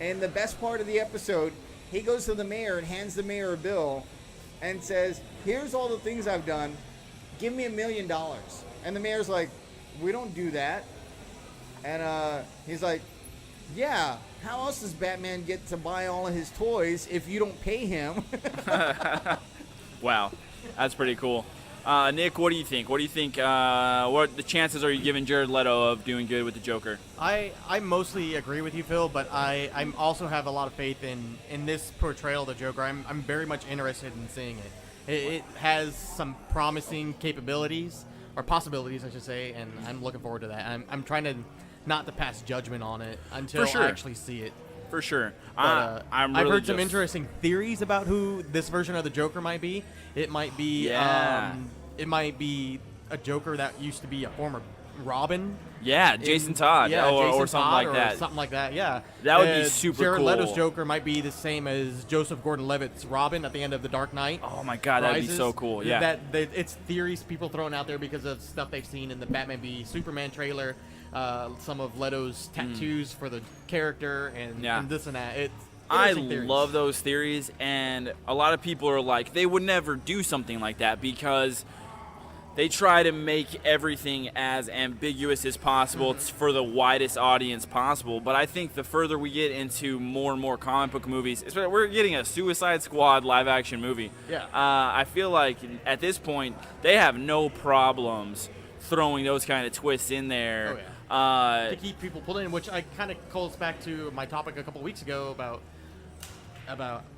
in the best part of the episode, he goes to the mayor and hands the mayor a bill and says, "Here's all the things I've done. Give me $1 million." And the mayor's like, "We don't do that." And he's like, "Yeah, how else does Batman get to buy all of his toys if you don't pay him?" Wow, that's pretty cool. Nick, what do you think? What do you think? What the chances are you giving Jared Leto of doing good with the Joker? I mostly agree with you, Phil, but I also have a lot of faith in this portrayal of the Joker. I'm very much interested in seeing it. It has some promising capabilities, or possibilities, I should say, and I'm looking forward to that. I'm trying to not to pass judgment on it until For sure. I actually see it. For sure. But, I'm I've really heard some just- interesting theories about who this version of the Joker might be. It might be a Joker that used to be a former Robin. Yeah, Jason Todd, Yeah, or Jason something Todd like that. Or something like that, yeah. That would be super Jared cool. Leto's Joker might be the same as Joseph Gordon-Levitt's Robin at the end of The Dark Knight. Oh my God, that'd be Rises. so cool. Yeah. It's theories people throwing out there because of stuff they've seen in the Batman v Superman trailer, some of Leto's tattoos for the character, and this and that. It's I interesting theories. love those theories, and a lot of people are like, they would never do something like that because they try to make everything as ambiguous as possible for the widest audience possible. But I think the further we get into more and more comic book movies, especially we're getting a Suicide Squad live-action movie. Yeah. I feel like at this point they have no problems throwing those kind of twists in there. Oh, yeah. To keep people pulled in, which I kind of calls back to my topic a couple weeks ago about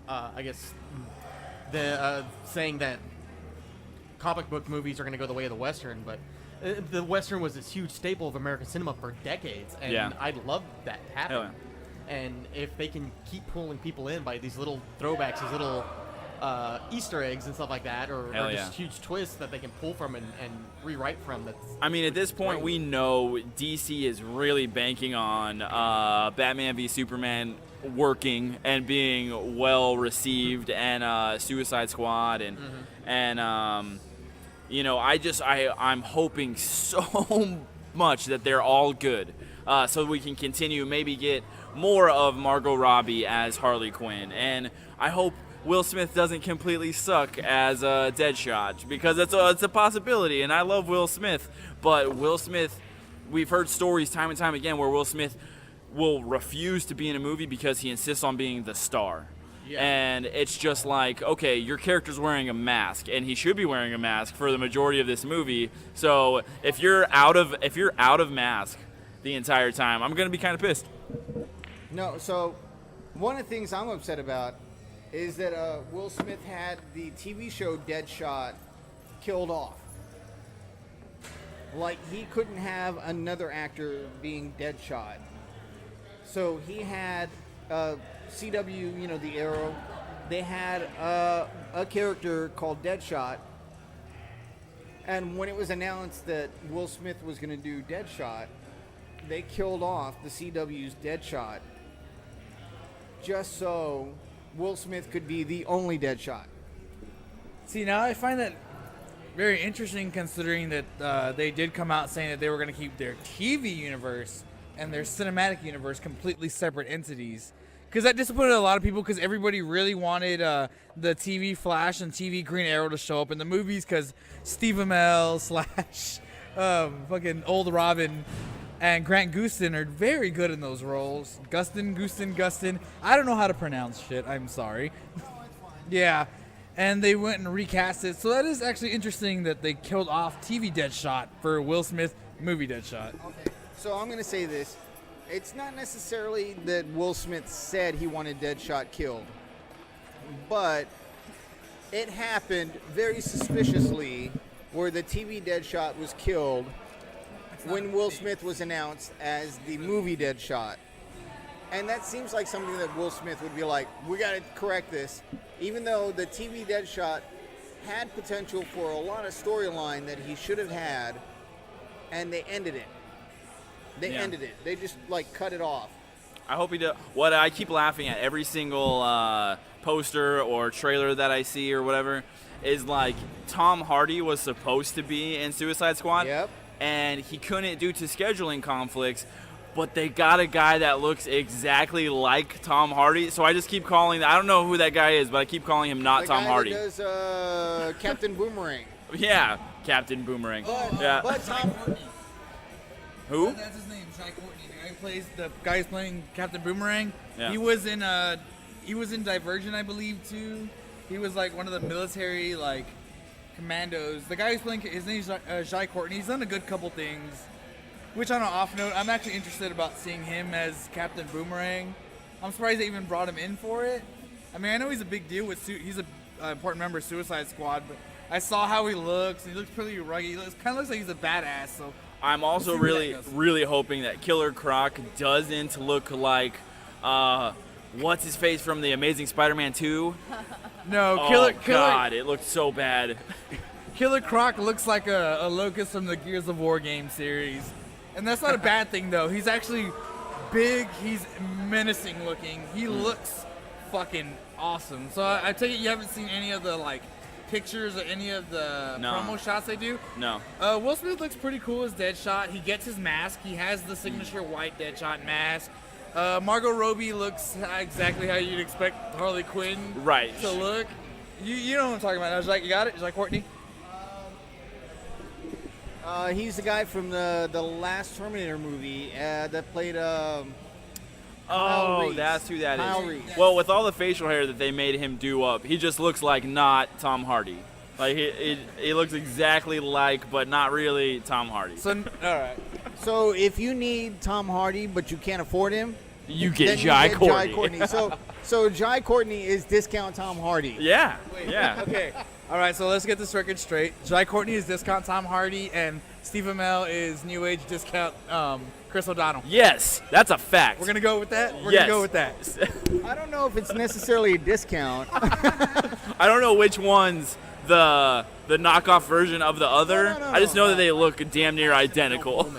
I guess the saying that comic book movies are going to go the way of the Western, but the Western was this huge staple of American cinema for decades, and Yeah. I'd love that to happen. Hell And if they can keep pulling people in by these little throwbacks, these little Easter eggs and stuff like that, or Hell just yeah. huge twists that they can pull from and rewrite from. I mean, at this point, we know DC is really banking on Batman v Superman working and being well received, and Suicide Squad, and I'm hoping so much that they're all good, so we can continue, maybe get more of Margot Robbie as Harley Quinn, and I hope Will Smith doesn't completely suck as Deadshot, because it's a possibility, and I love Will Smith, but Will Smith, we've heard stories time and time again where Will Smith will refuse to be in a movie because he insists on being the star. Yeah. And it's just like, okay, your character's wearing a mask, and he should be wearing a mask for the majority of this movie. So if you're out of mask the entire time, I'm gonna be kind of pissed. No, so one of the things I'm upset about is that Will Smith had the TV show Deadshot killed off. Like, he couldn't have another actor being Deadshot. So he had CW, the Arrow, they had a character called Deadshot. And when it was announced that Will Smith was going to do Deadshot, they killed off the CW's Deadshot just so Will Smith could be the only Deadshot. See, now I find that very interesting, considering that they did come out saying that they were going to keep their TV universe and their cinematic universe completely separate entities. Because that disappointed a lot of people, because everybody really wanted the TV Flash and TV Green Arrow to show up in the movies, because Steve Amell / fucking old Robin and Grant Gustin are very good in those roles. Gustin. I don't know how to pronounce shit. I'm sorry. Yeah. And they went and recast it. So that is actually interesting that they killed off TV Deadshot for Will Smith movie Deadshot. Okay. So I'm going to say this. It's not necessarily that Will Smith said he wanted Deadshot killed, but it happened very suspiciously where the TV Deadshot was killed when Will Smith was announced as the movie Deadshot. And that seems like something that Will Smith would be like, we got to correct this. Even though the TV Deadshot had potential for a lot of storyline that he should have had, and they ended it. They ended it. They just, like, cut it off. I hope he does. What I keep laughing at every single poster or trailer that I see or whatever is, like, Tom Hardy was supposed to be in Suicide Squad. Yep. And he couldn't due to scheduling conflicts. But they got a guy that looks exactly like Tom Hardy, so I just keep calling. I don't know who that guy is, but I keep calling him not Tom Hardy. The guy that does Captain Boomerang. Yeah, Captain Boomerang. Yeah. But Tom. Who? That's his name, Jai Courtney. The guy who's playing Captain Boomerang. Yeah. He was in Divergent, I believe, too. He was like one of the military like commandos. The guy who's playing, his name's Jai Courtney. He's done a good couple things. Which, on an off note, I'm actually interested about seeing him as Captain Boomerang. I'm surprised they even brought him in for it. I mean, I know he's a big deal with he's an important member of Suicide Squad, but I saw how he looks. He looks pretty rugged. He kind of looks like he's a badass. So I'm also really hoping that Killer Croc doesn't look like what's his face from the Amazing Spider-Man 2. No, God, it looked so bad. Killer Croc looks like a Locust from the Gears of War game series. And that's not a bad thing, though. He's actually big. He's menacing looking. He looks fucking awesome. So I take it you haven't seen any of the, like, pictures or any of the promo shots they do? No. Will Smith looks pretty cool as Deadshot. He gets his mask. He has the signature white Deadshot mask. Margot Robbie looks exactly how you'd expect Harley Quinn to look. You know what I'm talking about. You got it? Jai Courtney? He's the guy from the last Terminator movie that played. Oh, that's who that Kyle is. Reese. Well, with all the facial hair that they made him do up, he just looks like not Tom Hardy. Like he looks exactly like, but not really Tom Hardy. So, all right. So if you need Tom Hardy but you can't afford him, You get then Jai you get Courtney. Jai Courtney. So Jai Courtney is discount Tom Hardy. Yeah. Wait, Yeah. Okay. All right, so let's get this record straight. Jai Courtney is discount Tom Hardy, and Steve Amell is new age discount Chris O'Donnell. Yes, that's a fact. We're going to go with that? We're Yes. going to go with that. I don't know if it's necessarily a discount. I don't know which one's the knockoff version of the other. No. I just know that they look damn near identical.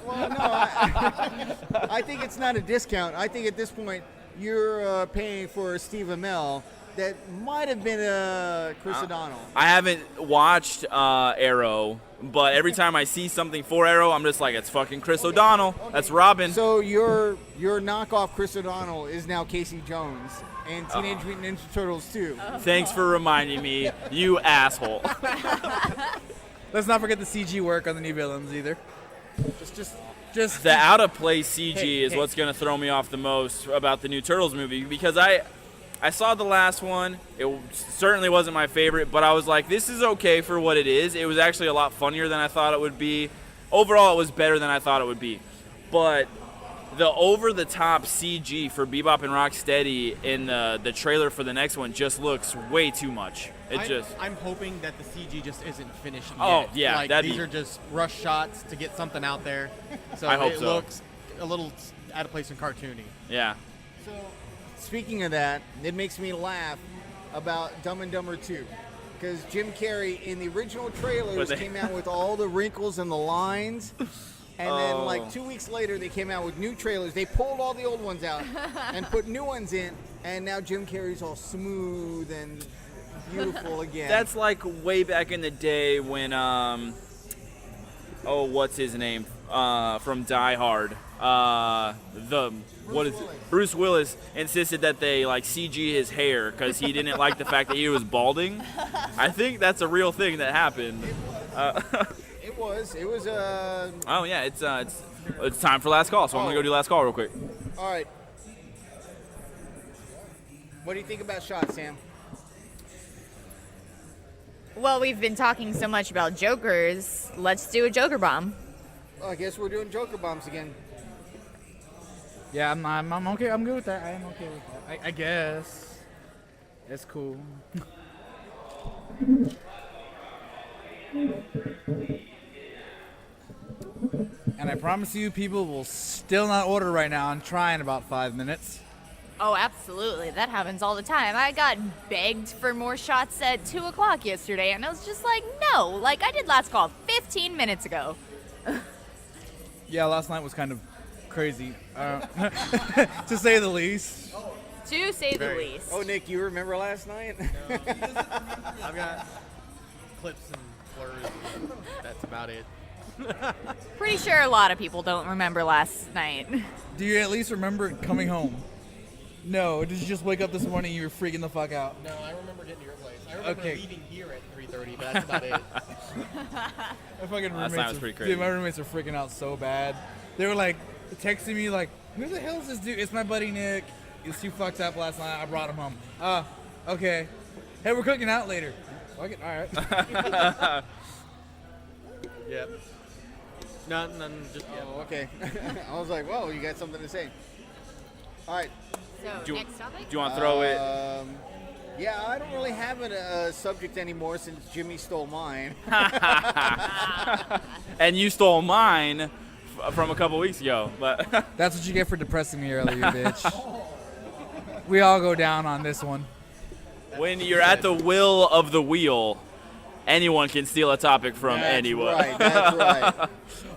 Well, no, I think it's not a discount. I think at this point you're paying for Steve Amell that might have been Chris O'Donnell. I haven't watched Arrow, but every time I see something for Arrow, I'm just like, it's fucking Chris O'Donnell. Okay. That's Robin. So your knockoff Chris O'Donnell is now Casey Jones and Teenage Mutant Ninja Turtles 2. Thanks for reminding me, you asshole. Let's not forget the CG work on the new villains either. Just The out of place CG is hey. what's going to throw me off the most about the new Turtles movie, because I saw the last one. It certainly wasn't my favorite, but I was like, this is okay for what it is. It was actually a lot funnier than I thought it would be. Overall, it was better than I thought it would be. But the over-the-top CG for Bebop and Rocksteady in the trailer for the next one just looks way too much. I'm hoping that the CG just isn't finished yet. Oh, yeah, Like, these are just rush shots to get something out there. So I hope it so. looks a little out of place and cartoony. Yeah. So speaking of that, it makes me laugh about Dumb and Dumber 2. Because Jim Carrey in the original trailers came out with all the wrinkles and the lines. And then, like, 2 weeks later, they came out with new trailers. They pulled all the old ones out and put new ones in. And now Jim Carrey's all smooth and beautiful again. That's like way back in the day when, what's his name? From Die Hard. Bruce Willis insisted that they like CG his hair because he didn't like the fact that he was balding. I think that's a real thing that happened. It It was. Oh yeah, it's time for last call. So I'm gonna go do last call real quick. All right. What do you think about shots, Sam? Well, we've been talking so much about Jokers. Let's do a Joker bomb. Well, I guess we're doing Joker bombs again. Yeah, I'm okay. I'm good with that. I am okay with that. I guess. It's cool. And I promise you, people will still not order right now and try in about 5 minutes. Oh, absolutely. That happens all the time. I got begged for more shots at 2 o'clock yesterday, and I was just like, no. Like, I did last call 15 minutes ago. Yeah, last night was kind of crazy, to say the least. To say the least. Oh, Nick, you remember last night? I've got clips and blurs. And that's about it. Pretty sure a lot of people don't remember last night. Do you at least remember coming home? No, did you just wake up this morning and you were freaking the fuck out? No, I remember getting to your place. I remember Okay. leaving here at 3:30, but that's about it. My fucking Last roommates night was pretty crazy. Dude, my roommates are freaking out so bad. They were like texting me like, "Who the hell is this dude?" It's my buddy Nick. He's too fucked up last night. I brought him home. Okay. Hey, we're cooking out later. Fuck it. All right. Yep. None. Just yeah. Oh, okay. I was like, whoa, you got something to say. All right. So, Do you- next topic? Do you want to throw it? Yeah, I don't really have a subject anymore since Jimmy stole mine. And you stole mine from a couple weeks ago, but That's what you get for depressing me earlier, bitch. We all go down on this one. when you're at the will of the wheel, anyone can steal a topic from That's anyone. right, that's right.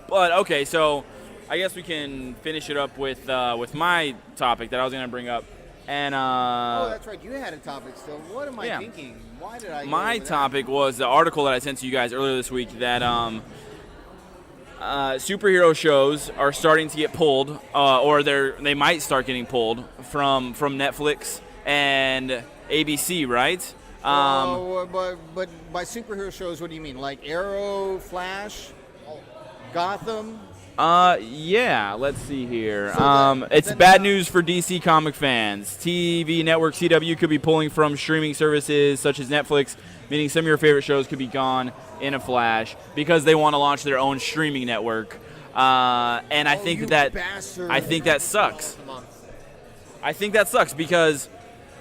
But okay, so I guess we can finish it up with my topic that I was going to bring up, and Oh, that's right. You had a topic still. What am I Yeah. thinking? Why did I? go my over that? topic was the article that I sent to you guys earlier this week that superhero shows are starting to get pulled, or they might start getting pulled from Netflix and ABC, right? But by superhero shows, what do you mean? Like Arrow, Flash, Gotham? Yeah, let's see here. So it's then, bad news for DC comic fans. TV network CW could be pulling from streaming services such as Netflix, meaning some of your favorite shows could be gone in a flash because they want to launch their own streaming network. And I Oh, think you that bastard. I think that sucks. I think that sucks because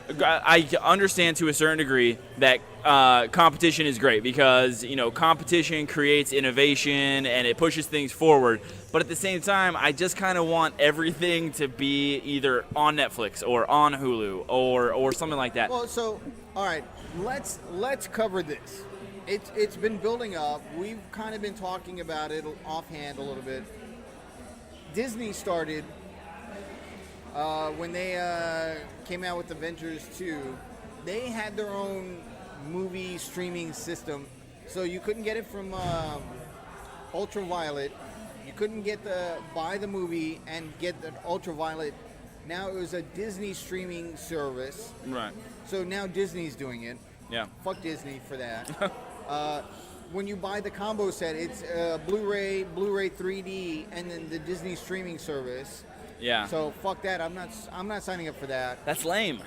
I understand to a certain degree that competition is great because, competition creates innovation and it pushes things forward. But at the same time, I just kind of want everything to be either on Netflix or on Hulu or something like that. Well, so all right, let's cover this. It's been building up. We've kind of been talking about it offhand a little bit. Disney started when they came out with Avengers 2. They had their own movie streaming system, so you couldn't get it from Ultraviolet. You couldn't buy the movie and get the Ultraviolet. Now it was a Disney streaming service. Right. So now Disney's doing it. Yeah. Fuck Disney for that. When you buy the combo set, it's Blu-ray 3D, and then the Disney streaming service. Yeah. So fuck that. I'm not signing up for that. That's lame.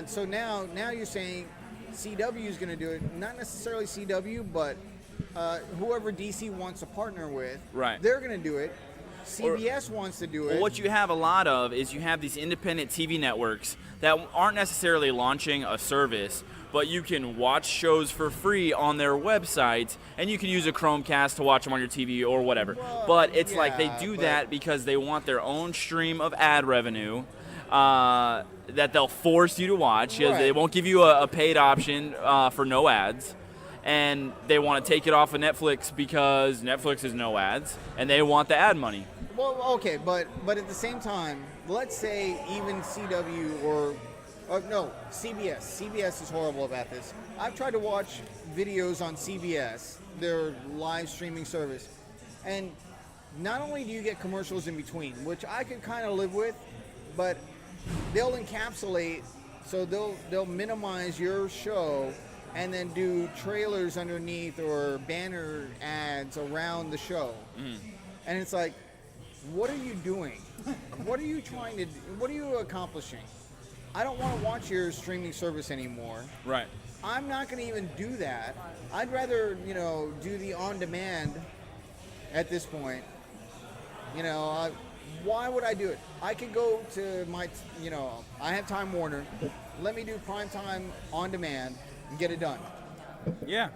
So now you're saying CW is going to do it. Not necessarily CW, but whoever DC wants to partner with, Right. they're going to do it. CBS wants to do it. Well, what you have a lot of is you have these independent TV networks that aren't necessarily launching a service, but you can watch shows for free on their website, and you can use a Chromecast to watch them on your TV or whatever. Well, But it's like they yeah, do but- that because they want their own stream of ad revenue that they'll force you to watch. Right. They won't give you a paid option for no ads. And they want to take it off of Netflix because Netflix is no ads, and they want the ad money. Well, okay, but at the same time, let's say even CW or no, CBS. CBS is horrible about this. I've tried to watch videos on CBS, their live streaming service, and not only do you get commercials in between, which I could kind of live with, but they'll encapsulate, so they'll minimize your show and then do trailers underneath or banner ads around the show. And it's like, what are you doing? What are you trying to do? What are you accomplishing? I don't want to watch your streaming service anymore. Right. I'm not going to even do that. I'd rather, do the on-demand at this point. Why would I do it? I could go to my, I have Time Warner. Let me do primetime on-demand and get it done. Yeah.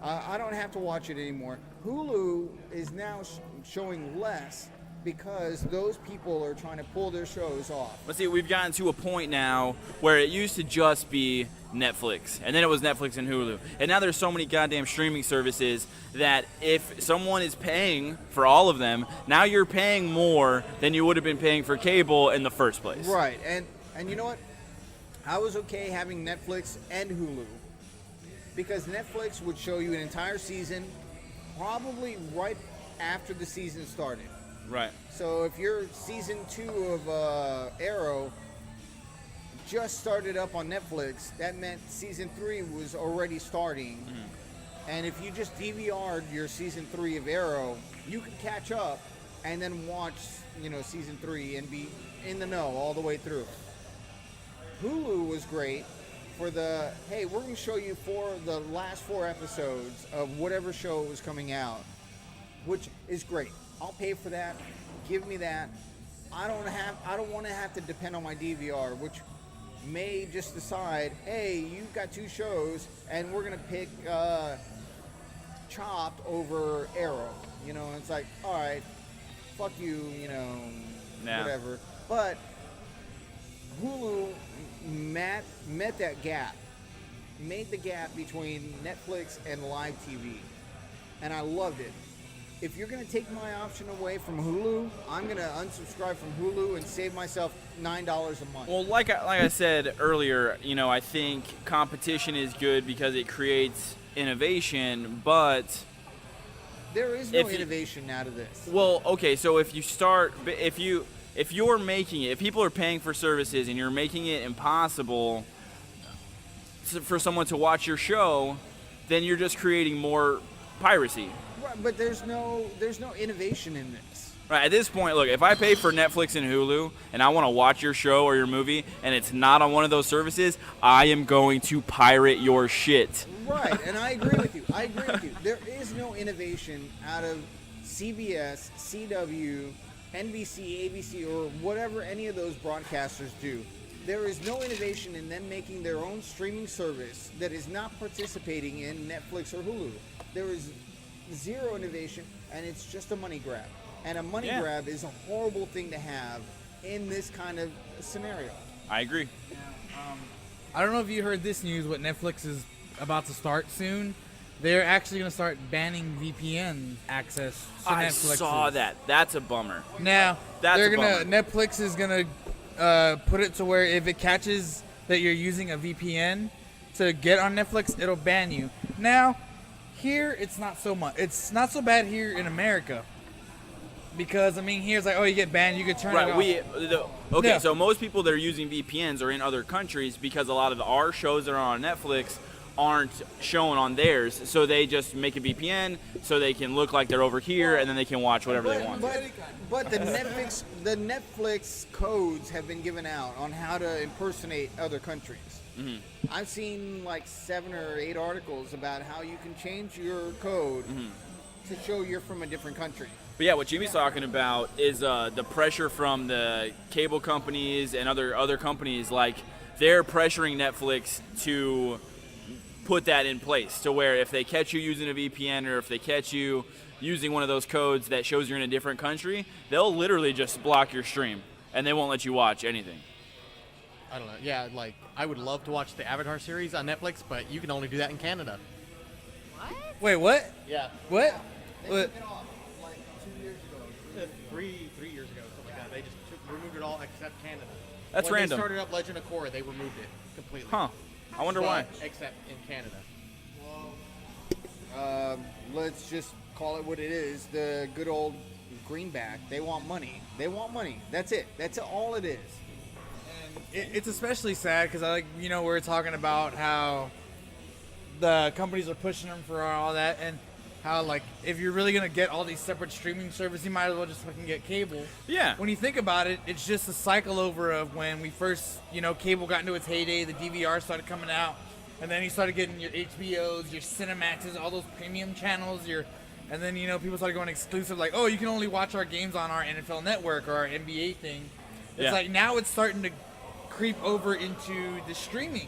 I don't have to watch it anymore. Hulu is now showing less because those people are trying to pull their shows off. But see, we've gotten to a point now where it used to just be Netflix, and then it was Netflix and Hulu. And now there's so many goddamn streaming services that if someone is paying for all of them, now you're paying more than you would have been paying for cable in the first place. Right, and you know what? I was okay having Netflix and Hulu because Netflix would show you an entire season probably right after the season started. Right. So if you're season 2 of Arrow just started up on Netflix, that meant season 3 was already starting. And if you just DVR'd your season 3 of Arrow, you could catch up and then watch, season 3 and be in the know all the way through. Hulu was great for the, hey, we're going to show you the last 4 episodes of whatever show was coming out, which is great. I'll pay for that. Give me that. I don't want to have to depend on my DVR, which may just decide, hey, you've got 2 shows, and we're gonna pick Chopped over Arrow. It's like, all right, fuck you, whatever. But Hulu met that gap, made the gap between Netflix and live TV, and I loved it. If you're going to take my option away from Hulu, I'm going to unsubscribe from Hulu and save myself $9 a month. Well, like I said earlier, I think competition is good because it creates innovation, but there is no innovation out of this. Well, okay, so if you're making it, if people are paying for services and you're making it impossible for someone to watch your show, then you're just creating more piracy. Right, but there's no innovation in this. Right, at this point, look, if I pay for Netflix and Hulu and I want to watch your show or your movie and it's not on one of those services, I am going to pirate your shit. Right, and I agree with you. There is no innovation out of CBS, CW, NBC, ABC, or whatever any of those broadcasters do. There is no innovation in them making their own streaming service that is not participating in Netflix or Hulu. There is zero innovation, and it's just a money grab. And a money grab is a horrible thing to have in this kind of scenario. I agree. I don't know if you heard this news, what Netflix is about to start soon. They're actually going to start banning VPN access to I Netflix. saw that. That's a bummer. Now, That's a bummer. Netflix is going to put it to where if it catches that you're using a VPN to get on Netflix, it'll ban you. Now, here, it's not so much. It's not so bad here in America. Because, here it's like, oh, you get banned, you could turn it off. So most people that are using VPNs are in other countries because a lot of our shows that are on Netflix aren't shown on theirs. So they just make a VPN so they can look like they're over here and then they can watch whatever they want. But the Netflix codes have been given out on how to impersonate other countries. Mm-hmm. I've seen like 7 or 8 articles about how you can change your code to show you're from a different country. But yeah, what Jimmy's talking about is the pressure from the cable companies and other companies. Like, they're pressuring Netflix to put that in place to where if they catch you using a VPN or if they catch you using one of those codes that shows you're in a different country, they'll literally just block your stream and they won't let you watch anything. I don't know. Yeah, like, I would love to watch the Avatar series on Netflix, but you can only do that in Canada. What? Wait, what? Yeah. What? They took it off like 2 years ago. 3 years ago, something like that. They just removed it all except Canada. That's when random. They started up Legend of Korra, they removed it completely. Huh. I wonder why. Except in Canada. Let's just call it what it is. The good old greenback. They want money. That's it. That's all it is. It's especially sad because we're talking about how the companies are pushing them for all that, and how like if you're really gonna get all these separate streaming services, you might as well just fucking get cable. Yeah. When you think about it, it's just a cycle over of when we first, cable got into its heyday, the DVR started coming out, and then you started getting your HBOs, your Cinemaxes, all those premium channels, and then people started going exclusive, like, oh, you can only watch our games on our NFL Network or our NBA thing. It's like now it's starting to creep over into the streaming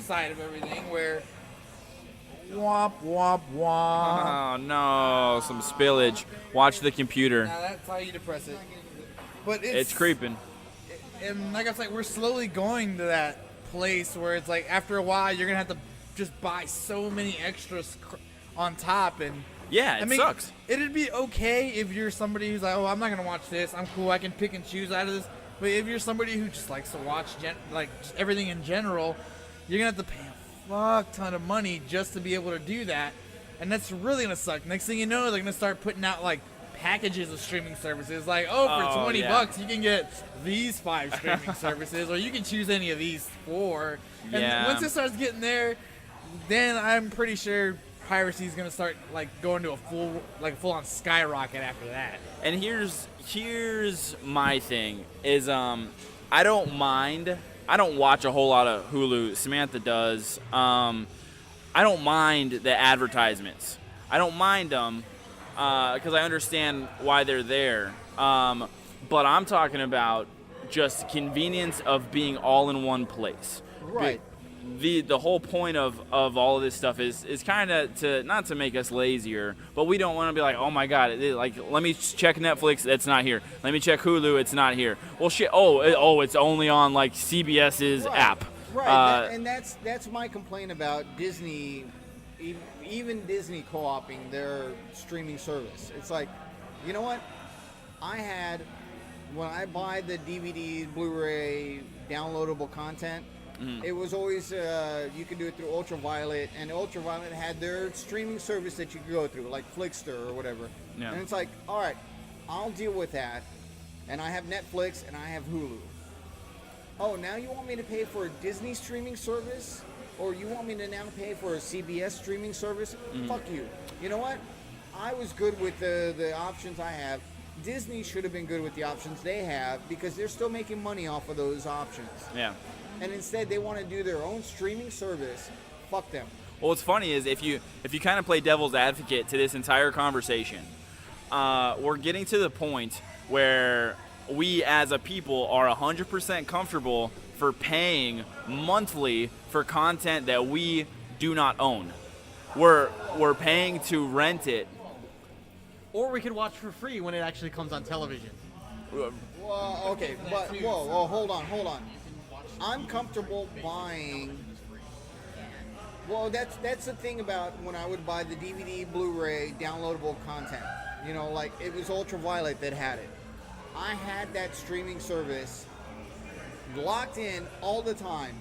side of everything, where womp womp womp. Oh no, some spillage. Watch the computer. Now that's how you depress it. But It's creeping. And like I said, we're slowly going to that place where it's like after a while you're gonna have to just buy so many extras on top, and Yeah, it sucks. It'd be okay if you're somebody who's like, oh, I'm not gonna watch this. I'm cool. I can pick and choose out of this. But if you're somebody who just likes to watch just everything in general, you're gonna have to pay a fuck ton of money just to be able to do that, and that's really gonna suck. Next thing you know, they're gonna start putting out like packages of streaming services. Like, for $20 you can get these 5 streaming services, or you can choose any of these 4. And once it starts getting there, then I'm pretty sure piracy is gonna start like going to a full on skyrocket after that. And here's my thing is I don't mind. I don't watch a whole lot of Hulu. Samantha does. I don't mind the advertisements. I don't mind them because I understand why they're there. But I'm talking about just convenience of being all in one place. Right. The whole point of all of this stuff is kind of to not to make us lazier, but we don't want to be like, oh my god, let me check Netflix, it's not here. Let me check Hulu, it's not here. Well, shit. It's only on like CBS's app. Right. And that's my complaint about Disney, even Disney co-opting their streaming service. It's like, you know what? When I buy the DVD, Blu-ray, downloadable content. It was always, you could do it through Ultraviolet, and Ultraviolet had their streaming service that you could go through, like Flickster or whatever. Yeah. And it's like, all right, I'll deal with that, and I have Netflix, and I have Hulu. Oh, now you want me to pay for a Disney streaming service? Or you want me to now pay for a CBS streaming service? Fuck you. You know what? I was good with the options I have. Disney should have been good with the options they have, because they're still making money off of those options. Yeah. And instead they want to do their own streaming service. Fuck them. Well, what's funny is if you kind of play devil's advocate to this entire conversation, we're getting to the point where we as a people are 100% comfortable for paying monthly for content that we do not own. We're paying to rent it. Or we could watch for free when it actually comes on television. Well, okay, but whoa, hold on. I'm comfortable buying. Well, that's the thing about when I would buy the DVD, Blu-ray, downloadable content. Like it was Ultraviolet that had it. I had that streaming service locked in all the time.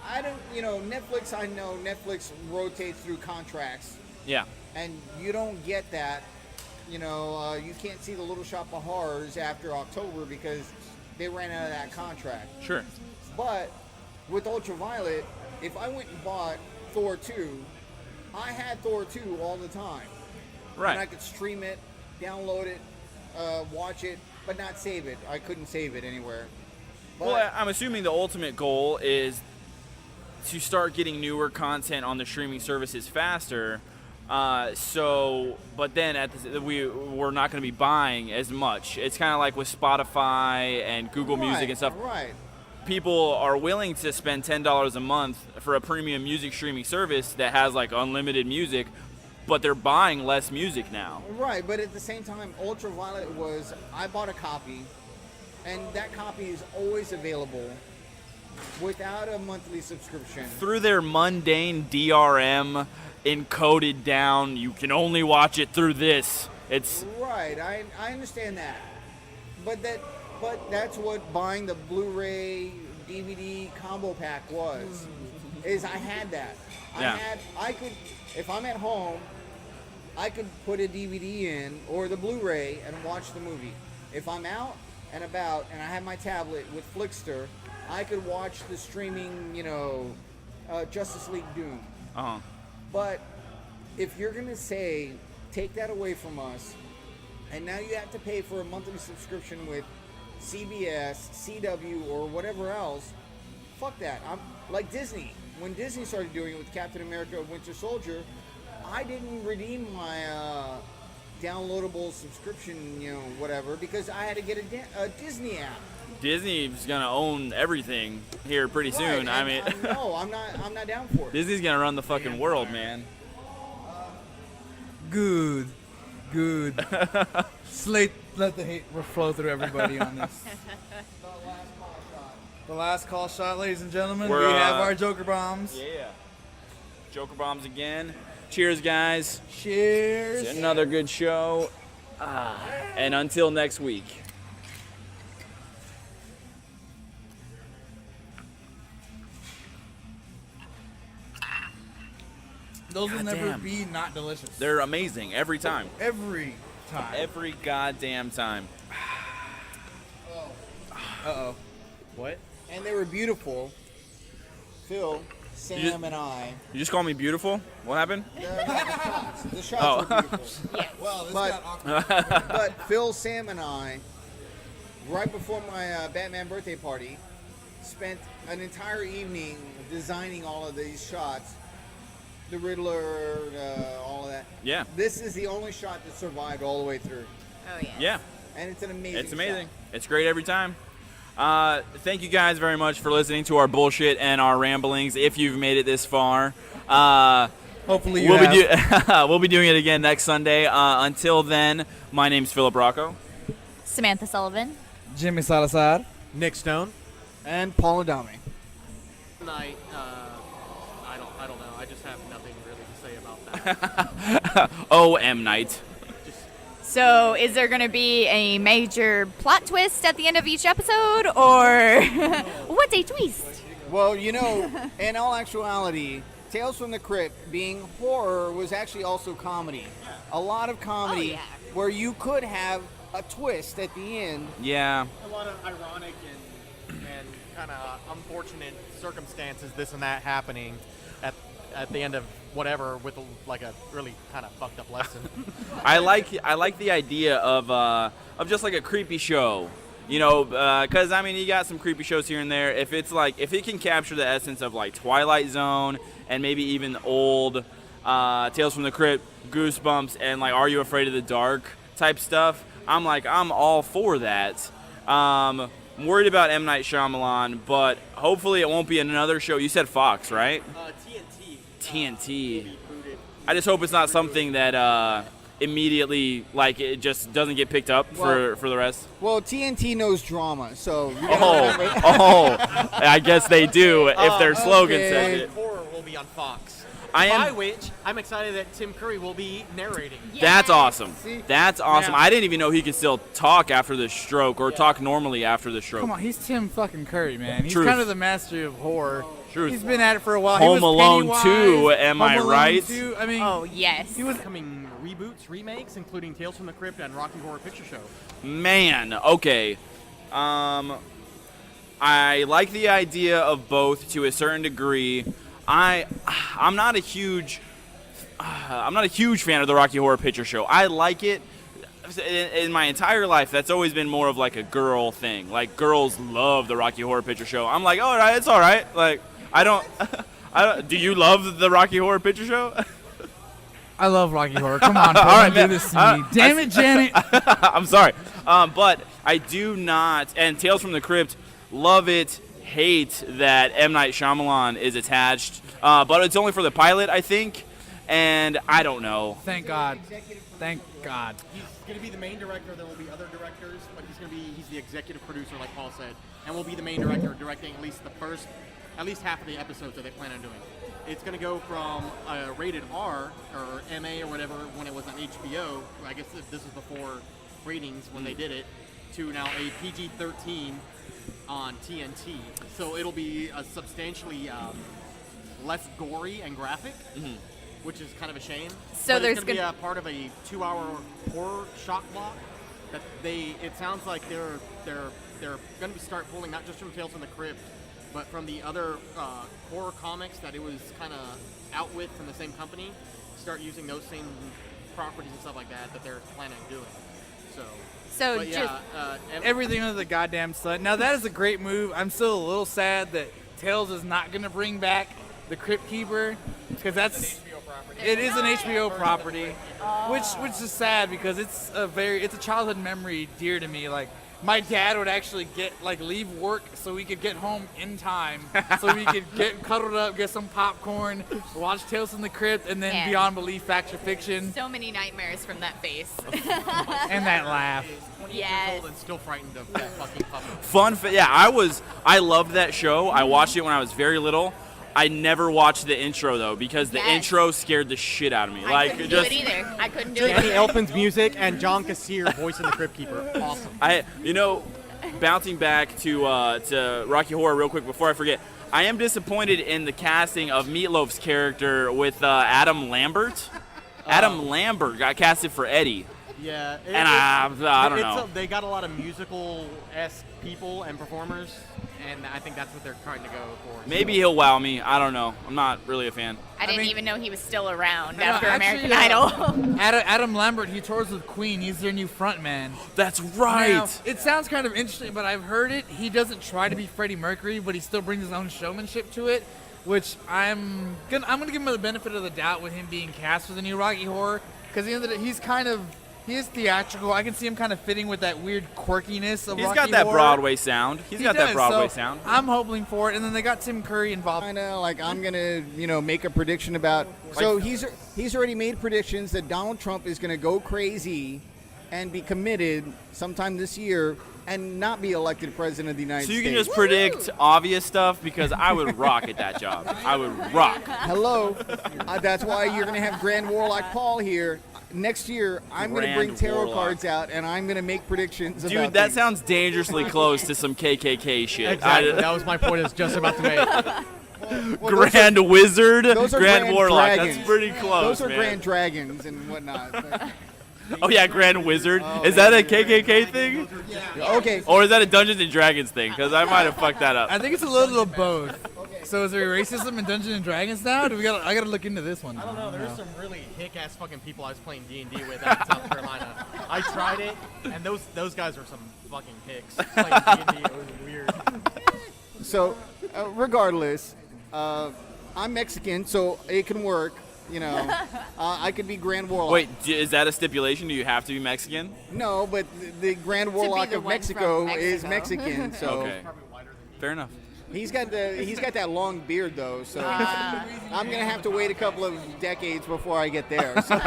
I don't, Netflix. I know Netflix rotates through contracts. Yeah. And you don't get that. You can't see the Little Shop of Horrors after October because they ran out of that contract. Sure. But with Ultraviolet, if I went and bought Thor 2, I had Thor 2 all the time. Right. And I could stream it, download it, watch it, but not save it. I couldn't save it anywhere. But, Well, I'm assuming the ultimate goal is to start getting newer content on the streaming services faster. But then we're not going to be buying as much. It's kind of like with Spotify and Google Music and stuff. Right. People are willing to spend $10 a month for a premium music streaming service that has like unlimited music, but they're buying less music now. Right, but at the same time, Ultraviolet I bought a copy, and that copy is always available without a monthly subscription. Through their mundane DRM encoded down, you can only watch it through this. It's right. I understand that, but that's what buying the Blu-ray DVD combo pack was. Is I had that. Yeah. I could, if I'm at home, I could put a DVD in or the Blu-ray and watch the movie. If I'm out and about and I have my tablet with Flickster, I could watch the streaming, Justice League Doom. Uh-huh. But if you're going to say, take that away from us, and now you have to pay for a monthly subscription with CBS, CW, or whatever else, fuck that. I'm like Disney. When Disney started doing it with Captain America Winter Soldier, I didn't redeem my downloadable subscription, whatever, because I had to get a Disney app. Disney's gonna own everything here pretty soon. I mean, no, I'm not down for it. Disney's gonna run the fucking world, man. Good. Slate, let the hate flow through everybody on this. The last call shot, ladies and gentlemen. We have our Joker bombs. Yeah. Joker bombs again. Cheers, guys. Cheers. It's another good show. And until next week. Those will never Goddamn. be not delicious. They're amazing every time. Every time. Every goddamn time. Uh-oh. What? And they were beautiful. Phil, Sam, and I. You just call me beautiful? What happened? The shots were beautiful. Well, this But- got awkward. But Phil, Sam, and I, right before my Batman birthday party, spent an entire evening designing all of these shots. The Riddler, all of that. Yeah. This is the only shot that survived all the way through. Oh yeah. Yeah. And it's an amazing It's amazing. shot. It's great every time. Thank you guys very much for listening to our bullshit and our ramblings. If you've made it this far, Hopefully we'll be doing it again next Sunday. Until then, my name's Philip Rocco. Samantha Sullivan. Jimmy Salazar. Nick Stone. And Paul Adami. Tonight, I don't know. I just have nothing really to say about that. Oh, M. Night. So, is there going to be a major plot twist at the end of each episode, or what's a twist? Well, in all actuality, Tales from the Crypt, being horror, was actually also comedy. A lot of comedy Oh, yeah. where you could have a twist at the end. Yeah. A lot of ironic and kind of unfortunate circumstances, this and that happening at the end of whatever with a really kind of fucked up lesson. I like the idea of just like a creepy show, because I mean you got some creepy shows here and there. If it can capture the essence of like Twilight Zone and maybe even old Tales from the Crypt, Goosebumps, and like Are You Afraid of the Dark type stuff, I'm all for that. I'm worried about M. Night Shyamalan, but hopefully it won't be another show. You said Fox, right? TNT. I just hope it's not something that immediately it just doesn't get picked up for the rest. Well, TNT knows drama, so you gotta I guess they do if their slogan says it. Horror will be on Fox. I am- By which I'm excited that Tim Curry will be narrating. That's awesome. See? That's awesome. Yeah. I didn't even know he could still talk after the stroke or talk normally after the stroke. Come on, he's Tim fucking Curry, man. He's Truth. kind of the master of horror. Truth. He's been at it for a while. Home he was Alone Pennywise, 2, am Home I Alone right? 2. I mean, Oh yes. he was. Coming reboots, remakes, including Tales from the Crypt and Rocky Horror Picture Show. Man, okay. I like the idea of both to a certain degree. I'm not a huge fan of the Rocky Horror Picture Show. I like it. In my entire life, that's always been more of like a girl thing. Like girls love the Rocky Horror Picture Show. I'm like, all right, it's all right. Like I don't. Do you love the Rocky Horror Picture Show? I love Rocky Horror. Come on, All right, don't do man. this to me. Damn it, Janet. I'm sorry, but I do not. And Tales from the Crypt, love it, hate that M. Night Shyamalan is attached. But it's only for the pilot, I think. And I don't know. Thank God. Thank God. He's going to be the main director. There will be other directors, but he's the executive producer, like Paul said, and will be the main director, directing at least half of the episodes that they plan on doing. It's going to go from rated R or MA or whatever when it was on HBO. I guess this was before ratings when they did it, to now a PG-13 on TNT. So it'll be a substantially less gory and graphic. Which is kind of a shame. So but there's it's going to be a part of a 2-hour horror shock block that it sounds like they're going to start pulling not just from Tales from the Crypt, but from the other horror comics that it was kind of out with from the same company, start using those same properties and stuff like that they're planning on doing. So But just Everything under the goddamn sun. Now that is a great move. I'm still a little sad that Tales is not going to bring back the Crypt Keeper because it is an HBO property, which is sad because it's a childhood memory dear to me. Like my dad would actually leave work so we could get home in time, so we could get cuddled up, get some popcorn, watch Tales from the Crypt, and then Man. Beyond Belief, Fact or Fiction, so many nightmares from that face. and that laugh. 20 Yes. years old and still frightened of that fucking puppet. Yeah, I loved that show. I watched it when I was very little. I never watched the intro though because the Yes. intro scared the shit out of me. I couldn't do it either. I couldn't do Danny it. Elfman's music and John Kassir voicing the Crypt Keeper. Awesome. Bouncing back to Rocky Horror real quick before I forget. I am disappointed in the casting of Meatloaf's character with Adam Lambert. Adam Lambert got casted for Eddie. Yeah. And I don't know. They got a lot of musical-esque people and performers, and I think that's what they're trying to go for. Maybe he'll wow me. I don't know. I'm not really a fan. I didn't even know he was still around No, after actually, American Idol. Adam Lambert, he tours with Queen. He's their new frontman. That's right. Now, it sounds kind of interesting, but I've heard it. He doesn't try to be Freddie Mercury, but he still brings his own showmanship to it, which I'm gonna give him the benefit of the doubt with him being cast for the new Rocky Horror, because at the end of the day, he is theatrical. I can see him kind of fitting with that weird quirkiness of He's Rocky got that Horror. Broadway sound. He's got that does, Broadway so sound. I'm hoping for it, and then they got Tim Curry involved. Kind of like I'm gonna, make a prediction about. So he's already made predictions that Donald Trump is gonna go crazy, and be committed sometime this year, and not be elected president of the United So you States. can just predict obvious stuff because I would rock at that job. I would rock. Hello, that's why you're gonna have Grand Warlock Paul here. Next year, I'm going to bring Grand tarot Warlock. cards out, and I'm going to make predictions about Dude, that things. sounds dangerously close to some KKK shit. Exactly. That was my point. I was just about to make. Well, Grand Wizard, those are Grand Warlock. dragons. That's pretty close, Those are man. Grand Dragons and whatnot. But- Oh yeah, Grand Wizard. Is that a KKK thing? okay, Or is that a Dungeons and Dragons thing? Because I might have fucked that up. I think it's a little of both. So is there racism in Dungeons and Dragons now? I gotta look into this one. I don't know. There's some really hick-ass fucking people I was playing D&D with out in South Carolina. I tried it, and those guys are some fucking hicks. Playing D&D, it was weird. so regardless, I'm Mexican, so it can work. I could be Grand Warlock. Wait, is that a stipulation? Do you have to be Mexican? No, but the Grand Warlock the of one Mexico from is Mexico. Mexican, so Okay. Fair enough. he's got that long beard though. So I'm gonna have to wait a couple of decades before I get there. So.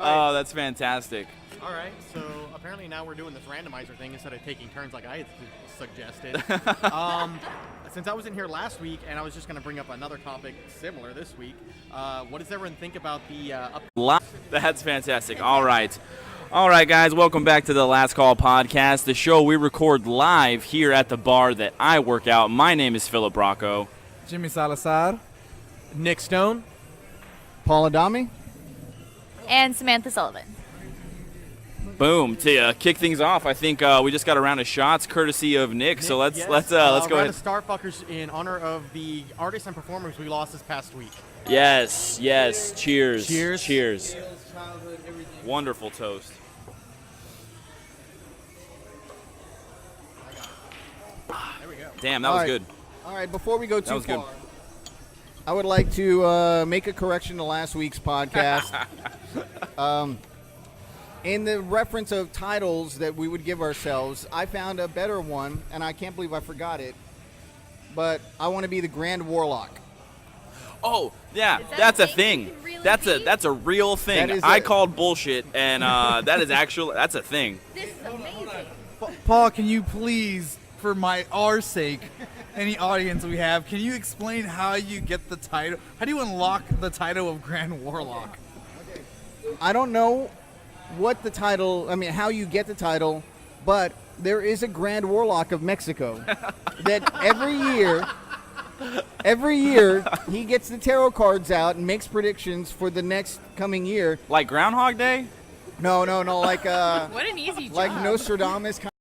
Oh, that's fantastic. All right, so apparently now we're doing this randomizer thing instead of taking turns like I had suggested. Since I was in here last week, and I was just going to bring up another topic similar this week, what does everyone think about the That's fantastic. All right, guys. Welcome back to the Last Call podcast, the show we record live here at the bar that I work out. My name is Philip Bracco. Jimmy Salazar. Nick Stone? Paul Adami? And Samantha Sullivan. Boom. To kick things off, I think we just got a round of shots courtesy of Nick. So let's go round ahead. of Starfuckers in honor of the artists and performers we lost this past week. Yes. Cheers. Cheers. Wonderful toast. There we go. Damn, that All was right. good. All right, before we go too was good. far, I would like to make a correction to last week's podcast. In the reference of titles that we would give ourselves, I found a better one, and I can't believe I forgot it. But I want to be the Grand Warlock. Oh, yeah, Is that that's a a thing thing. you can really That's be? a real thing. That is I a- called bullshit, and that's a thing. This is amazing. Paul, can you please, for our sake, any audience we have, can you explain how you get the title? How do you unlock the title of Grand Warlock? I don't know how you get the title, but there is a Grand Warlock of Mexico that every year he gets the tarot cards out and makes predictions for the next coming year. Like Groundhog Day? No, like What an easy job. like Nostradamus kind